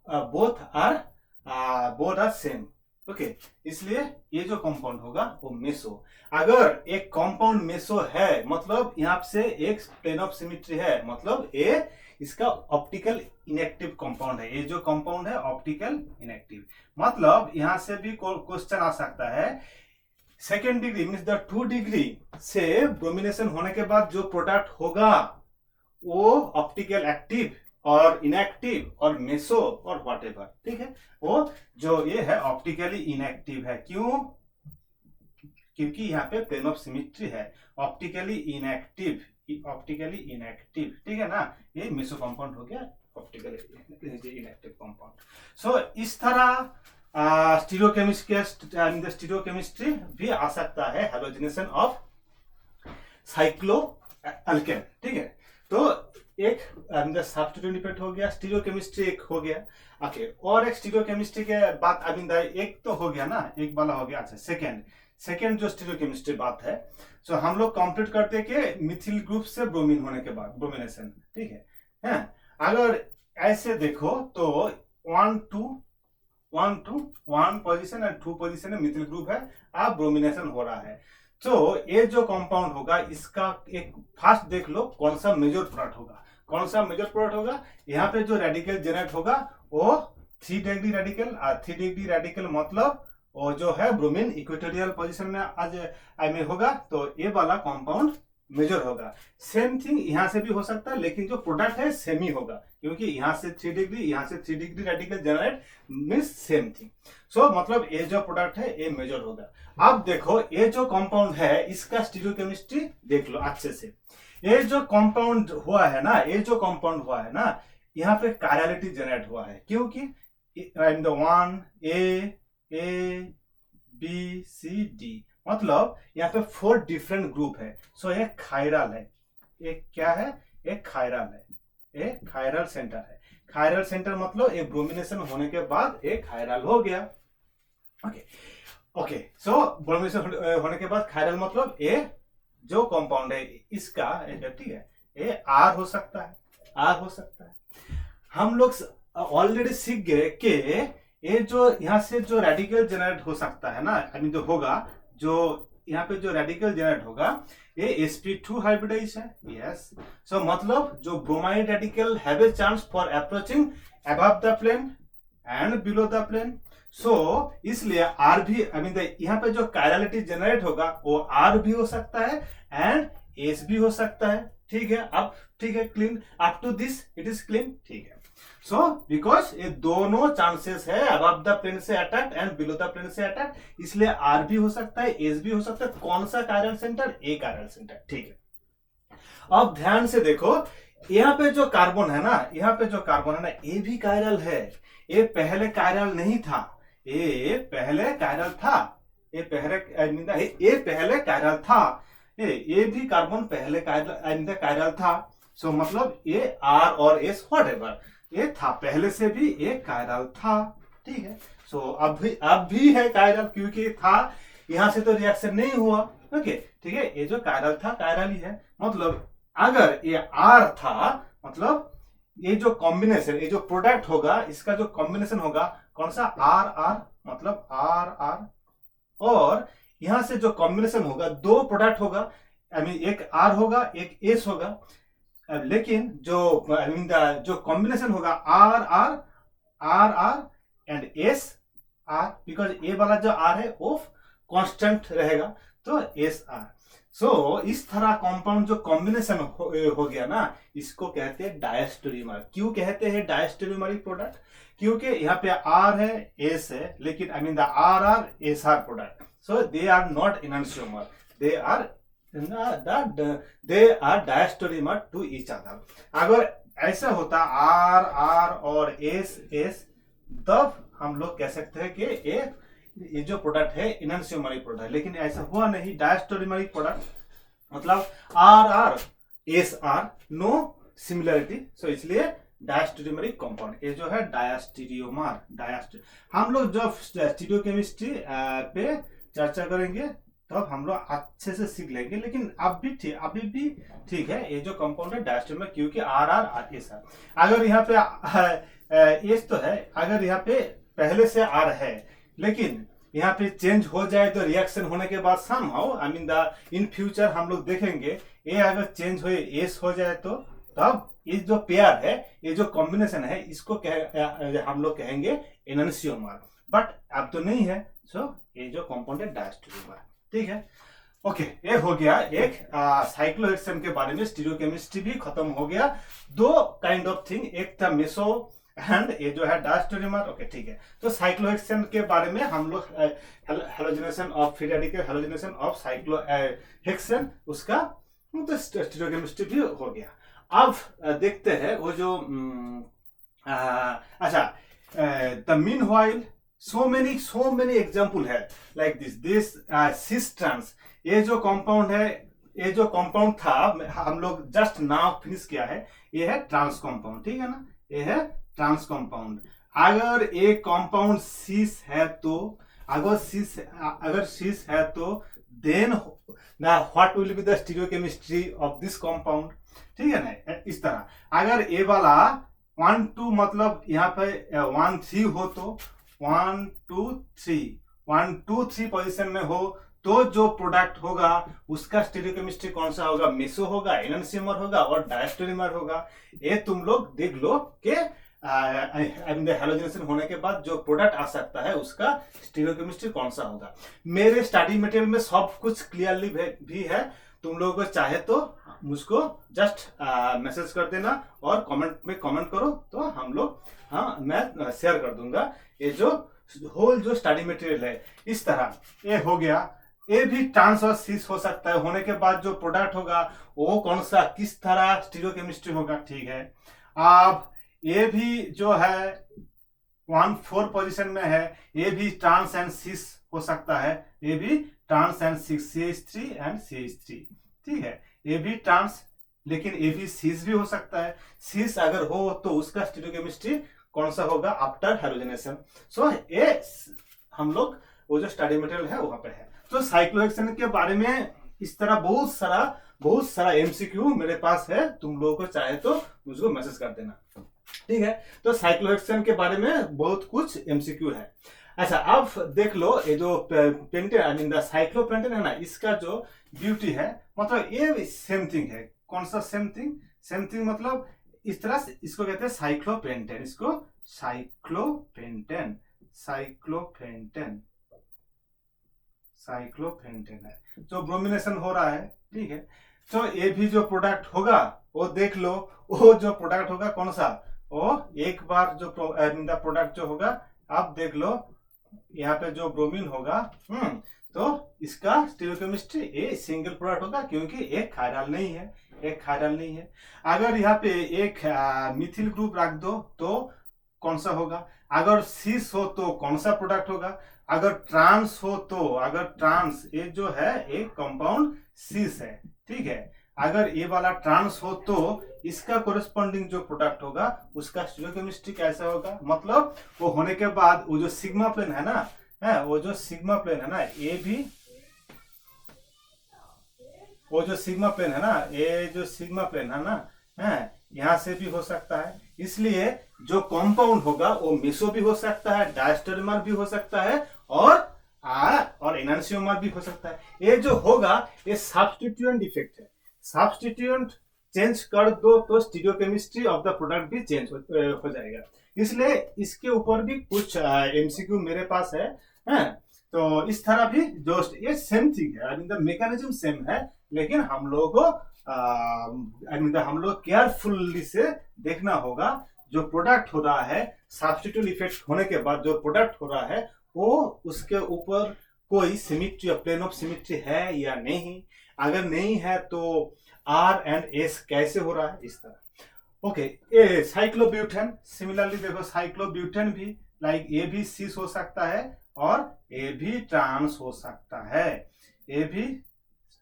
बोथ आर सेम। ओके, इसलिए ये जो कंपाउंड होगा वो मेसो। अगर एक कंपाउंड मेसो है मतलब यहाँ से एक प्लेन ऑफ सिमिट्री है, मतलब ये इसका ऑप्टिकल इनएक्टिव कंपाउंड है। ये जो कंपाउंड है ऑप्टिकल इनएक्टिव, मतलब यहां से भी क्वेश्चन आ सकता है second degree means the 2 degree से ब्रोमिनेशन होने के बाद जो प्रोडक्ट होगा वो ऑप्टिकल एक्टिव और इनएक्टिव और मेसो और व्हाटएवर, ठीक है। वो जो ये है ऑप्टिकली इनएक्टिव है, क्यों? क्योंकि यहाँ पे प्लेन ऑफ सिमिट्री है, ऑप्टिकली इनएक्टिव, ठीक है ना। ये मेसो कंपाउंड हो गया ऑप्टिकली इनएक्टिव कंपाउंड। सो इस तरह स्टीरियोकेमिस्ट्री भी आ सकता है हैलोजिनेशन ऑफ साइक्लोएल्केन, ठीक है। तो एक सब्स्टिट्यूशन इफेक्ट हो गया, स्टीरियोकेमिस्ट्री एक हो गया। ओके, और एक स्टीरियोकेमिस्ट्री के बाद एक तो हो गया ना, एक वाला हो गया। अच्छा, सेकेंड जो स्टीरियोकेमिस्ट्री बात है, सो हम लोग कंप्लीट करते हैं कि मिथिल ग्रुप से ब्रोमीन होने के बाद ब्रोमिनेशन, ठीक है। अगर ऐसे देखो तो 1 पोजीशन एंड 2 पोजीशन में मिथिल ग्रुप है, अब ब्रोमिनेशन हो रहा है। तो ये जो कंपाउंड होगा इसका एक फास्ट देख लो कौन सा मेजर प्रोडक्ट होगा। यहाँ पे जो रेडिकल जनरेट होगा वो 3 डिग्री रेडिकल, और 3 डिग्री रेडिकल मतलब वो जो है ब्रोमीन इक्वेटोरियल पोजीशन में आज में होगा, तो ये वाला कंपाउंड मेजर होगा। सेम थिंग यहाँ से भी हो सकता है, लेकिन जो प्रोडक्ट है सेम ही होगा, क्योंकि यहाँ से 3 डिग्री, यहाँ से 3 degree radical generate means same thing. So मतलब ये जो प्रोडक्ट है ये मेजर होगा। अब देखो ये जो कंपाउंड है इसका स्टीरियोकेमिस्ट्री देख लो अच्छे से। ये जो कंपाउंड हुआ है ना, यहाँ पे कायरलिटी जनरेट हुआ है, क्योंकि 1 A B C D मतलब यहाँ पे 4 डिफरेंट ग्रुप है। सो ये खायरल है, एक क्या है, एक खायरल है, एक खायरल सेंटर है। खायरल सेंटर मतलब एक ब्रोमिनेशन होने के बाद एक खायरल हो गया। ओके, सो ब्रोमिनेशन होने के बाद खायरल मतलब ये जो कंपाउंड है इसका, ठीक है, ये R हो सकता है। हम लोग ऑलरेडी सीख गए कि ये जो यहाँ से जो रेडिकल जनरेट हो सकता है ना, जो होगा, जो यहाँ पे जो रेडिकल जनरेट होगा ये sp2 हाइब्रिडाइज है। यस, सो मतलब जो bromide radical have a chance for approaching above the plane and below the plane. So इसलिए आर भी यहाँ पे जो कायरलिटी जनरेट होगा वो आर भी हो सकता है एंड एस भी हो सकता है, ठीक है। अब ठीक है, clean up to this it is clean, ठीक है। सो बिकॉज ये दोनों चांसेस है अबव द प्लेन से attack and below the plane से अटैक, इसलिए आर भी हो सकता है, एस भी हो सकता है। कौन सा कायरल सेंटर? ए कायरल सेंटर, ठीक है। अब ध्यान से देखो, यहाँ पे जो कार्बन है ना, ये भी कायरल है। ये पहले कायरल नहीं था, ये पहले कायरल था। ये भी कार्बन पहले कायरल था। सो मतलब ये आर और एस व्हाटएवर ये था, पहले से भी ये कायरल था, ठीक है। सो अब भी है कायरल, क्योंकि था, यहां से तो रिएक्शन नहीं हुआ। ओके, ठीक है, ये जो कायरल था कायरल ही है। मतलब अगर ये आर था, मतलब ये जो कॉम्बिनेशन, ये जो प्रोडक्ट होगा, इसका जो कॉम्बिनेशन होगा कौन सा? आर आर, मतलब आर आर, और यहां से जो कॉम्बिनेशन होगा, 2 प्रोडक्ट होगा, एक आर होगा एक एस होगा। लेकिन जो कॉम्बिनेशन होगा R R and S R, because A वाला जो आर है वो कांस्टेंट रहेगा, तो एस आर। सो इस तरह कंपाउंड जो कॉम्बिनेशन हो गया ना, इसको कहते हैं डायस्टेरियोमर। क्यों कहते हैं डायस्टेरियोमरिक प्रोडक्ट? क्योंकि यहाँ पे आर है एस है, लेकिन the R R S R product, so they are not enantiomer, they are diastereomer to each other. अगर ऐसा होता आर आर और एस एस, तब हम लोग कह सकते हैं कि ये जो प्रोडक्ट है एनहांसियोमरिक प्रोडक्ट है, लेकिन ऐसा हुआ नहीं डायस्टेरियोमरिक प्रोडक्ट मतलब R R S R no similarity, so इसलिए डायस्टेरियोमरिक कंपाउंड। ये जो है डायस्टेरियोमर हम लोग जब स्टीरियोकेमिस्ट्री पे चर्चा करेंगे तब हम लोग अच्छे से सीख लेंगे, लेकिन अभी भी ठीक है ये जो कंपाउंड है डायस्टेरियोमर, क्योंकि आर आर एस आर। अगर यहाँ पे एस तो है, अगर यहाँ पे पहले से आर है लेकिन यहाँ पे चेंज हो जाए तो रिएक्शन होने के बाद somehow I mean the in future हम लोग देखेंगे ये अगर चेंज हो एस हो जाए तो तब ये जो पेयर है, ये जो कॉम्बिनेशन है, इसको हम लोग कहेंगे एनहांसियोमर, बट अब तो नहीं है, सो ये जो कंपाउंड है डायस्टेरियोमर। ठीक है, ओके ये हो गया एक साइक्लोहेक्सेन के बारे में। स्टीरियोकेमिस्ट्री भी खत्म हो गया। दो काइंड ऑफ थिंग, एक था मेसो एंड ये जो है डायस्टेरियोमर। ओके ठीक है, तो साइक्लोहेक्सेन के बारे में हम लोग halogenation of free radical, halogenation of cyclohexane, उसका तो स्टीरियोकेमिस्ट्री भी हो गया। अब देखते हैं वो जो अच्छा the mean while so many example है लाइक दिस सिस ट्रांस। ये जो कंपाउंड है, ये जो कंपाउंड था हम लोग जस्ट नाउ फिनिश किया है, ये है ट्रांस कंपाउंड। ठीक है ना, ये है ट्रांस कंपाउंड। अगर एक कंपाउंड सिस है तो अगर सिस है तो then what will be the stereochemistry of this compound. ठीक है ना, इस तरह अगर ए वाला 1 2 मतलब यहाँ पे 1 3 हो तो 1 2 3 पोजीशन में हो तो जो प्रोडक्ट होगा उसका स्टीरियोकेमिस्ट्री कौन सा होगा, मेसो होगा, एनहांसियोमर होगा और डायस्टेरियोमर होगा। ये तुम लोग देख लो कि हैलोजिनेशन होने के बाद जो प्रोडक्ट आ सकता है उसका स्टीरियोकेमिस्ट्री कौन सा होगा। मेरे स्टडी मटेरियल में सब कुछ क्लियरली भी है, तुम लोगों को चाहे तो मुझको जस्ट मैसेज कर देना और कमेंट में कमेंट करो तो हम लोग मैं शेयर कर दूंगा ये जो होल जो स्टडी मटेरियल है। इस तरह ये हो गया, ये भी ट्रांस और सिस हो सकता है। होने के बाद जो प्रोडक्ट होगा वो कौन सा किस तरह स्टीरियोकेमिस्ट्री होगा। ठीक है, अब ये भी जो है 1 4 पोजीशन में है, ये भी ट्रांस एंड सिस हो सकता है, ये भी trans and sis CH3 and CH3। ठीक है, ये भी ट्रांस लेकिन ये भी सिस भी हो सकता है। सिस अगर हो तो उसका स्टीरियोकेमिस्ट्री कौन सा होगा आफ्टर हैलोजिनेशन। सो ये हम लोग वो जो स्टडी मटेरियल है वहां पे है। तो साइक्लोहेक्सेन के बारे में इस तरह बहुत सारा एमसीक्यू मेरे पास है, तुम लोगों को चाहे तो मुझको मैसेज कर देना। ठीक है, तो साइक्लोहेक्सेन के बारे में बहुत कुछ एमसीक्यू है। अच्छा अब देख लो ये जो pentane I mean the cyclopentane है ना, इसका जो ब्यूटी है मतलब ये सेम थिंग है। कौन सा सेम थिंग मतलब इस तरह से इसको कहते हैं साइक्लोपेंटेन, इसको साइक्लोपेंटेन है। जो ब्रोमिनेशन हो रहा है, ठीक है, तो ये भी जो प्रोडक्ट होगा वो देख लो, वो जो प्रोडक्ट होगा कौन सा, वो एक बार जो प्रोडक्ट जो होगा आप देख लो यहाँ पे जो ब्रोमीन होगा तो इसका स्टीरियोकेमिस्ट्री ए सिंगल प्रोडक्ट होगा क्योंकि एक खायरल नहीं है। अगर यहाँ पे एक मिथिल ग्रुप रख दो तो कौन सा होगा, अगर सिस हो तो कौन सा प्रोडक्ट होगा, अगर ट्रांस हो तो, अगर ट्रांस ये जो है एक कंपाउंड सिस है। ठीक है, अगर ये वाला ट्रांस हो तो इसका कोरेस्पॉन्डिंग जो प्रोडक्ट होगा उसका स्टीरियोकेमिस्ट्री कैसा होगा, मतलब वो होने के बाद वो जो सिग्मा प्लेन है ना, वो जो सिग्मा प्लेन है ना, ये भी वो जो सिग्मा प्लेन है ना, ये जो सिग्मा प्लेन है ना, यहाँ से भी हो सकता है। इसलिए जो कंपाउंड होगा वो मेसो भी हो सकता है, डायस्टेरियोमर भी हो सकता है और एनहांसियोमर भी हो सकता है। ये जो होगा ये सब्स्टिट्यूएंट इफेक्ट है, सब्स्टिट्यूएंट चेंज कर दो तो स्टीरियोकेमिस्ट्री ऑफ द प्रोडक्ट भी चेंज हो जाएगा। इसलिए इसके ऊपर भी कुछ एमसीक्यू मेरे पास है। तो इस तरह भी जो ये सेम थिंग है, आई मीन द मैकेनिज्म सेम है, लेकिन हम लोग को हम लोग केयरफुली से देखना होगा जो प्रोडक्ट हो रहा है, सब्स्टिट्यूट इफेक्ट होने के बाद जो प्रोडक्ट हो रहा है वो उसके ऊपर कोई सिमिट्री, प्लेन ऑफ सिमिट्री है या नहीं। अगर नहीं है तो आर एंड एस कैसे हो रहा है, इस तरह। ओके, ये साइक्लोब्यूटेन सिमिलरली देखो, साइक्लोब्यूटेन भी लाइक ये भी सिस हो सकता है और ए भी ट्रांस हो सकता है, ए भी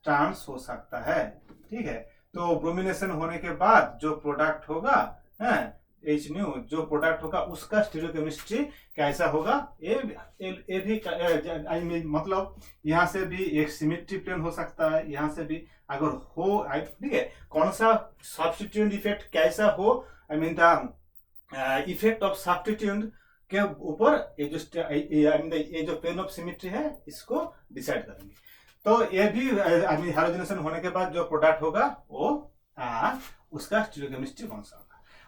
ट्रांस हो सकता है। ठीक है, तो ब्रोमिनेशन होने के बाद जो प्रोडक्ट होगा एच न्यू, जो प्रोडक्ट होगा उसका स्टीरियोकेमिस्ट्री कैसा होगा, ए भी आई मीन मतलब यहाँ से भी एक सिमेट्री प्लेन हो सकता है, यहाँ से भी अगर हो, ठीक है, कौन सा सब्स्टिट्यूएंट इफेक्ट कैसा हो, आई mean the effect of substituent के ऊपर ये जो प्लेन ऑफ सिमेट्री है इसको डिसाइड करेंगे। तो ये भी आई मीन हैलोजिनेशन होने के बाद जो प्रोडक्ट होगा वो उसका स्टीरियोकेमिस्ट्री कौन सा होगा।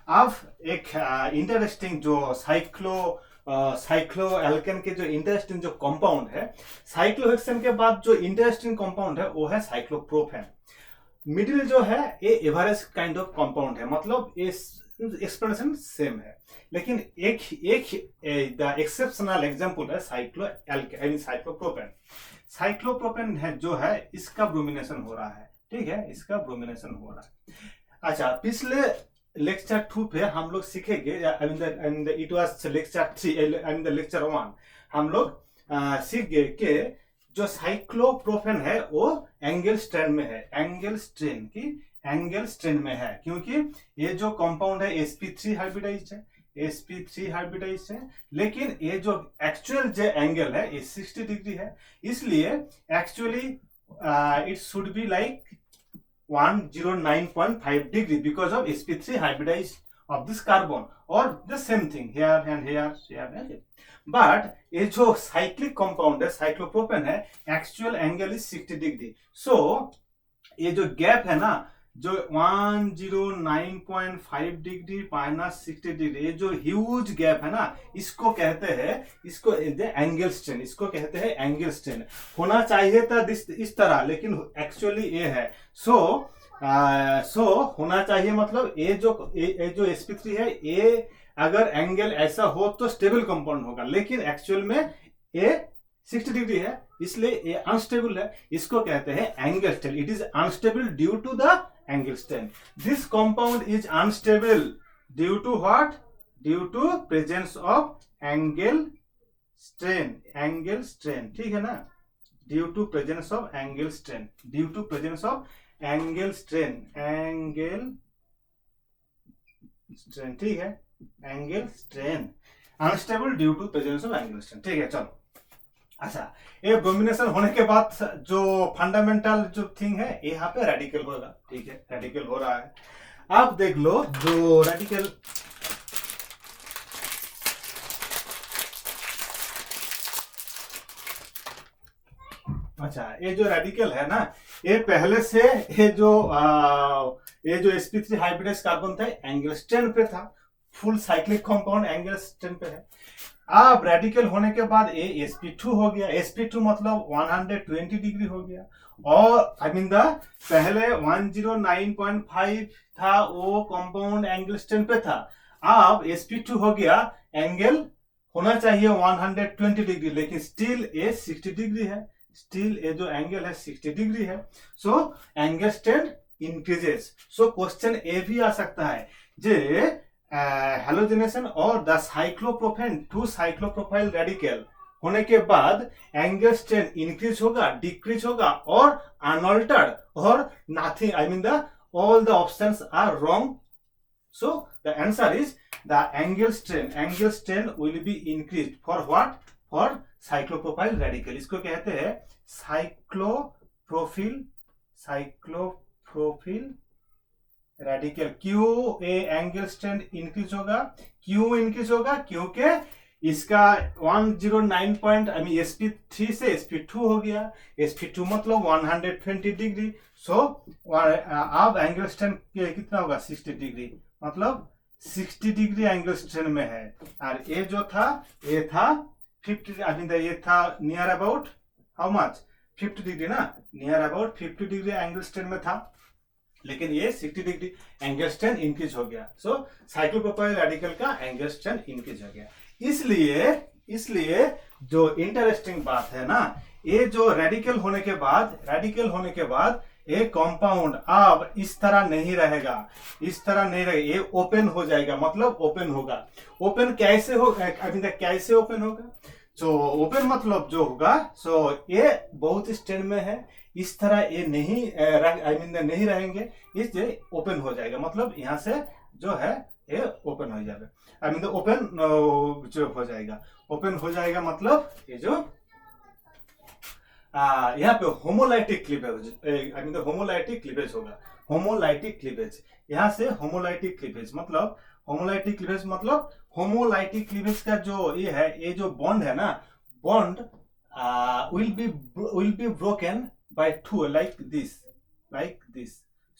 अब एक इंटरेस्टिंग जो साइक्लो एल्केन के जो इंटरेस्टिंग जो कंपाउंड है, साइक्लोहेक्सेन के बाद जो इंटरेस्टिंग कंपाउंड है वो है साइक्लोप्रोपेन। मिडिल जो है ये एवरेज काइंड ऑफ कंपाउंड है, मतलब एक्सप्लेनेशन सेम है, लेकिन एक द एक्सेप्शनल एग्जांपल है साइक्लोप्रोपेन। साइक्लोप्रोपेन है जो है इसका ब्रोमिनेशन हो रहा है, ठीक है, इसका ब्रोमिनेशन हो रहा है। अच्छा, पिछले लेक्चर 2 पे हम लोग सीखेंगे, इट वाज लेक्चर 3 लेक्चर 1 हम लोग सीख गए कि जो साइक्लोप्रोपेन है वो एंगल स्ट्रेन में है, एंगल स्ट्रेन में है, क्योंकि ये जो कंपाउंड है sp3 हाइब्रिडाइज्ड है, sp3 हाइब्रिडाइज्ड है, लेकिन ये जो एक्चुअल जो एंगल है ये 60 डिग्री है, इसलिए actually it should be like 109.5 degree because of sp3 hybridized of this carbon, or the same thing here and here. But ये जो cyclic compound है cyclopropane है, actual angle is 60 degree. So ये जो gap है ना, जो 109.5 डिग्री माइनस 60 डिग्री, ये जो ह्यूज गैप है ना, इसको कहते हैं, इसको एंगल स्ट्रेन, इसको कहते हैं एंगल स्ट्रेन। होना चाहिए था इस तरह, लेकिन एक्चुअली ये है। सो होना चाहिए मतलब ये जो sp3 है, ये अगर एंगल ऐसा हो तो स्टेबल कंपाउंड होगा, लेकिन एक्चुअल में ये 60 डिग्री है, इसलिए ये अनस्टेबल है, इसको कहते हैं angle strain. It is unstable due to the angle strain. This compound is unstable due to what? Due to presence of angle strain. Angle strain, ठीक है ना? Due to presence of angle strain. Due to presence of angle strain. Angle strain, ठीक है? Angle strain. Unstable due to presence of angle strain. ठीक है, चलो। अच्छा, ये ब्रोमिनेशन होने के बाद जो फंडामेंटल जो थिंग है, यहाँ पे रेडिकल होगा, ठीक है, रेडिकल हो रहा है। आप देख लो जो रेडिकल, अच्छा, ये जो रेडिकल है ना, ये पहले से ये जो sp3 हाइब्रिडाइज्ड कार्बन था एंगल स्ट्रेन पे था, full cyclic compound angle strain पे है। अब रेडिकल होने के बाद ये sp2 हो गया, sp2 मतलब 120 डिग्री हो गया, और आई मीन द पहले 109.5 था वो कंपाउंड एंगल स्ट्रेन पे था, अब sp2 हो गया, एंगल होना चाहिए 120 डिग्री, लेकिन स्टिल ये 60 डिग्री है, स्टिल ये जो एंगल है 60 डिग्री है। So angle strain increases. So question ये भी आ सकता है जे हैलोजिनेशन और the cyclopropane to cyclopropyl radical होने के बाद एंगल स्ट्रेन इंक्रीज होगा, डिक्रीज होगा, और अनअल्टर्ड, और nothing, I mean the all the options are wrong. So the answer is the angle strain will be increased for what? For cyclopropyl radical. इसको कहते हैं साइक्लोप्रोफिल रेडिकल। क्यों ये एंगल स्ट्रेन इंक्रीज होगा? क्यों इंक्रीज होगा? क्योंकि इसका 109 पॉइंट आई मीन sp3 से sp2 हो गया, sp2 मतलब 120 डिग्री। सो अब एंगल स्ट्रेन कितना होगा? 60 डिग्री, मतलब 60 डिग्री एंगल स्ट्रेन में है, और ये जो था ये था 50, आई मीन ये था near about how much? 50 degree ना, near about 50 degree angle strain में था, लेकिन ये 60 डिग्री एंगल स्ट्रेन इंक्रीज हो गया। सो साइक्लोप्रोपाइल रेडिकल का एंगल स्ट्रेन इंक्रीज हो गया। इसलिए जो इंटरेस्टिंग बात है ना, ये जो रेडिकल होने के बाद ये कंपाउंड अब इस तरह नहीं रहेगा, ये ओपन हो जाएगा, मतलब ओपन होगा। ओपन कैसे होगा? कैसे ओपन होगा? सो ओपन मतलब जो होगा, सो ये बहुत स्टैंड में है, इस तरह ये नहीं आई मीन नहीं रहेंगे, इसलिए ओपन हो जाएगा, मतलब यहाँ से जो है ये ओपन हो जाएगा, आई मीन ओपन जो हो जाएगा, ओपन हो जाएगा मतलब ये जो यहाँ पे homolytic cleavage, I mean homolytic cleavage होगा, होमोलाइटिक क्लीवेज, यहाँ से होमोलाइटिक क्लीवेज मतलब, होमोलाइटिक क्लीवेज मतलब होमोलाइटिक क्लीवेज का जो ये है, ये जो बॉन्ड है ना, bond will be broken by two like this,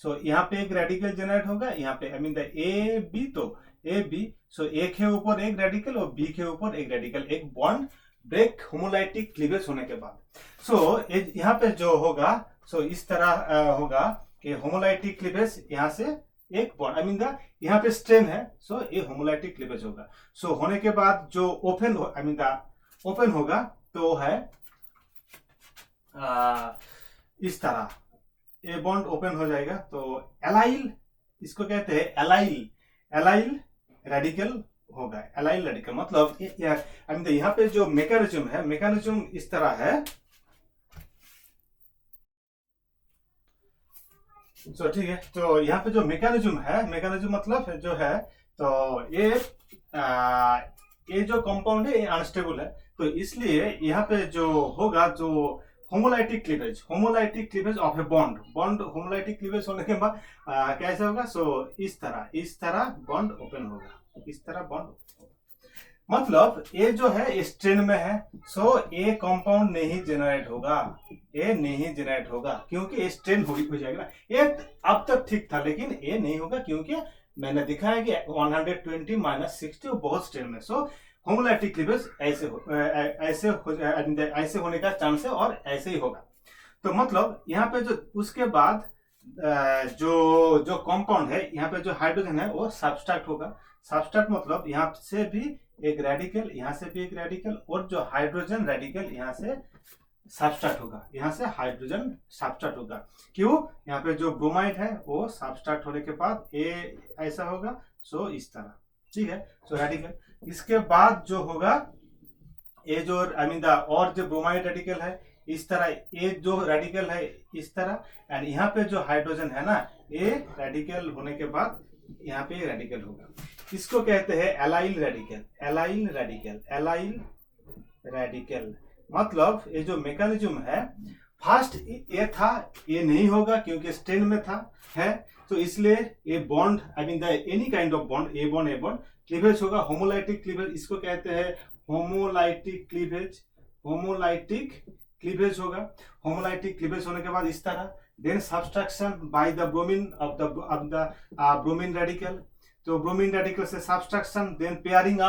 so यहाँ पे एक रेडिकल जनरेट होगा, यहाँ पे I mean the A B, तो ए बी, सो ए के ऊपर एक रेडिकल और बी के ऊपर एक रेडिकल, एक बॉन्ड ब्रेक होमोलाइटिक क्लीवेज होने के बाद, सो यहाँ पे जो होगा, सो इस तरह होगा कि होमोलाइटिक क्लीवेज यहाँ से एक बॉन्ड, आई मीन द यहाँ पे स्ट्रेन है, सो ये होमोलाइटिक क्लीवेज होगा, सो होने के बाद जो open I mean the open होगा तो है इस तरह, ये बॉन्ड ओपन हो जाएगा, तो एलाइल, इसको कहते हैं एलाइल, एलाइल रेडिकल होगा, एलाइल रेडिकल मतलब आई मीन यहाँ पे जो मैकेनिज्म है, मैकेनिज्म इस तरह है, तो ठीक है, तो यहाँ पे जो मैकेनिज्म है, मैकेनिज्म मतलब जो है, तो ये जो कंपाउंड है ये अनस्टेबल है, तो इसलिए यहाँ पे जो होगा, जो homolytic cleavage, homolytic cleavage of a bond, bond homolytic cleavage होने के बाद कैसे होगा, सो इस तरह बॉन्ड ओपन होगा, इस तरह बॉन्ड, मतलब ये जो है स्ट्रेन में है, सो ये कंपाउंड नहीं जनरेट होगा, ये नहीं जनरेट होगा, क्योंकि स्ट्रेन हो जाएगा ना, ये अब तक ठीक था, लेकिन ये नहीं होगा क्योंकि मैंने दिखाया कि 120 - 60 बहुत स्ट्रेन में, सो होमोलाइटिक क्लीवेज ऐसे होने का चांस है, और ऐसे ही होगा, तो मतलब यहाँ पे जो उसके बाद जो कंपाउंड है, यहाँ पे जो हाइड्रोजन है वो सब्सट्रैक्ट होगा, सब्सट्रैक्ट मतलब यहाँ से भी एक रेडिकल, यहाँ से भी एक रेडिकल, और जो हाइड्रोजन रेडिकल यहाँ से सब्सट्रैक्ट होगा, यहाँ से हाइड्रोजन सब्सट्रैक्ट होगा, क्यों, यहाँ पे जो ब्रोमाइड है वो सब्सट्रैक्ट होने के बाद ये ऐसा होगा, सो इस तरह, ठीक है, सो रेडिकल, इसके बाद जो होगा ये जो आई मीन द और जो ब्रोमाइड रेडिकल है इस तरह, ये जो रेडिकल है इस तरह, एंड यहाँ पे जो हाइड्रोजन है ना, ये रेडिकल होने के बाद यहाँ पे रेडिकल होगा, इसको कहते हैं allyl radical, allyl radical, allyl radical, मतलब ये जो मैकेनिज्म है, फर्स्ट ये था, ये नहीं होगा क्योंकि स्ट्रेन में था है, तो इसलिए ये bond I mean the any kind of bond, a bond cleavage होगा, होमोलाइटिक क्लीवेज, इसको कहते हैं होमोलाइटिक क्लीवेज, होमोलाइटिक क्लीवेज होगा, होमोलाइटिक क्लीवेज होने के बाद इस तरह, then subtraction by the bromine of the bromine radical, तो ब्रोमीन रेडिकल से subtraction, then pairing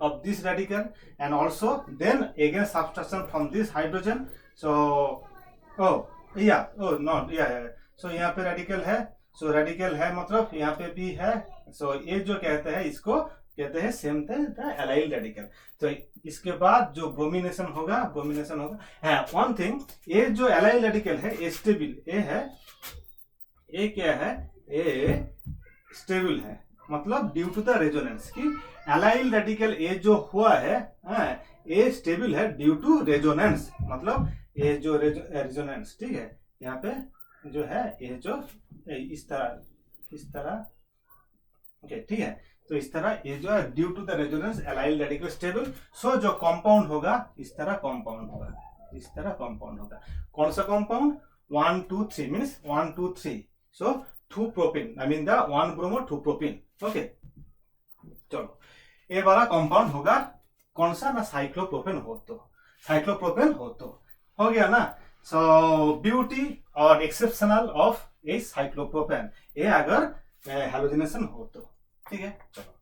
of this radical, and also then again subtraction from this hydrogen, so so यहाँ पे रेडिकल है, सो रेडिकल है मतलब यहाँ पे भी है, सो ये जो कहते हैं इसको कहते हैं सेम थिंग एलाइल रेडिकल, तो इसके बाद जो ब्रोमिनेशन होगा है वन थिंग, ये जो एलाइल रेडिकल है ये स्टेबल, ये है, ये क्या है, ये स्टेबल है, मतलब ड्यू टू द रेजोनेंस, की एलाइल रेडिकल ये जो हुआ है ये स्टेबल है ड्यू टू रेजोनेंस, मतलब ये जो रेजोनेंस, ठीक है, यहाँ पे जो है ये जो इस तरह ओके, ठीक है, तो इस तरह ये जो है due to the resonance allyl radical stable, so जो कंपाउंड होगा इस तरह कंपाउंड होगा, इस तरह कंपाउंड होगा, कौन सा compound, 1 2 3 means 1 2 3, so 2 propane, I mean the 1 bromo 2 propane, okay, चलो ये वाला कंपाउंड होगा कौन सा ना, साइक्लोप्रोपेन हो तो हो गया ना, सो ब्यूटी और एक्सेप्शनल ऑफ ए साइक्लोप्रोपेन, ये अगर हैलोजिनेशन हो तो, ठीक है, चलो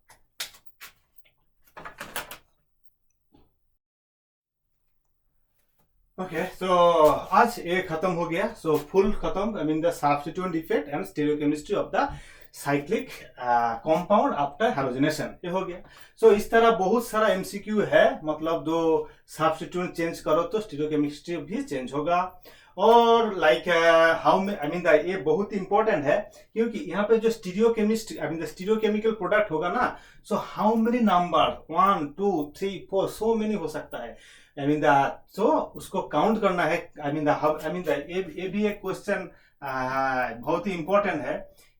ओके, तो आज ये खत्म हो गया, सो फुल खत्म, आई mean the substituent effect and stereochemistry of the cyclic compound after halogenation, ये हो गया, सो इस तरह बहुत सारा एमसीक्यू है, मतलब जो सब्स्टिट्यूएंट चेंज करो तो स्टीरियोकेमिस्ट्री भी चेंज होगा, और लाइक हाउ आई मीन ये बहुत इंपॉर्टेंट है, क्योंकि यहाँ पे जो stereochemistry I mean the stereochemical product होगा ना, so how many number 1 2 3 4 so many हो सकता है, आई मीन द सो उसको काउंट करना है। आई मीन ये भी एक क्वेश्चन बहुत ही इंपॉर्टेंट है।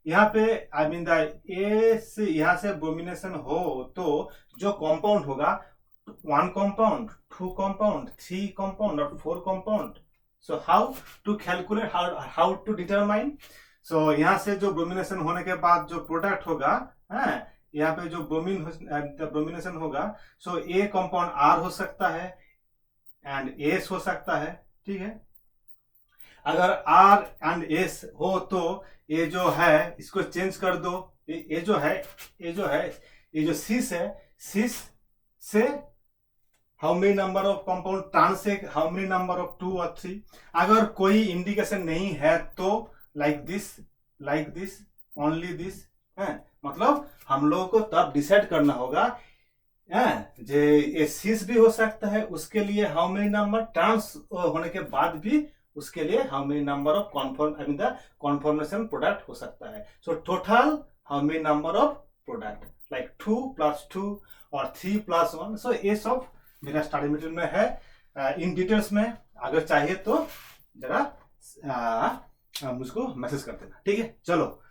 यहाँ पे आई मीन द ए से यहाँ से ब्रोमिनेशन हो तो जो कंपाउंड होगा 1 कंपाउंड, 2 कंपाउंड, 3 कंपाउंड और 4 compound. So how to calculate, how to determine. So यहाँ से जो ब्रोमिनेशन होने के बाद जो प्रोडक्ट होगा, यहाँ पे जो ब्रोमिनेशन होगा, सो ए कंपाउंड आर हो सकता है एंड एस हो सकता है, ठीक है। अगर आर एंड एस हो तो ये जो है इसको चेंज कर दो। ये जो सिस है, सिस से how many number of compound, trans से हाउ मेनी नंबर ऑफ 2 और 3। अगर कोई इंडिकेशन नहीं है तो लाइक दिस ओनली दिस है। मतलब हम लोगों को तब डिसाइड करना होगा जे ये सिस भी हो सकता है, उसके लिए हाउ मेनी नंबर, ट्रांस होने के बाद भी उसके लिए how many number of conformation product हो सकता है। So total how many number of product, like 2 + 2 और 3 + 1। सो ये सब मेरा स्टडी मटेरियल में है इन डिटेल्स में। अगर चाहिए तो जरा मुझको मैसेज कर देना, ठीक है। चलो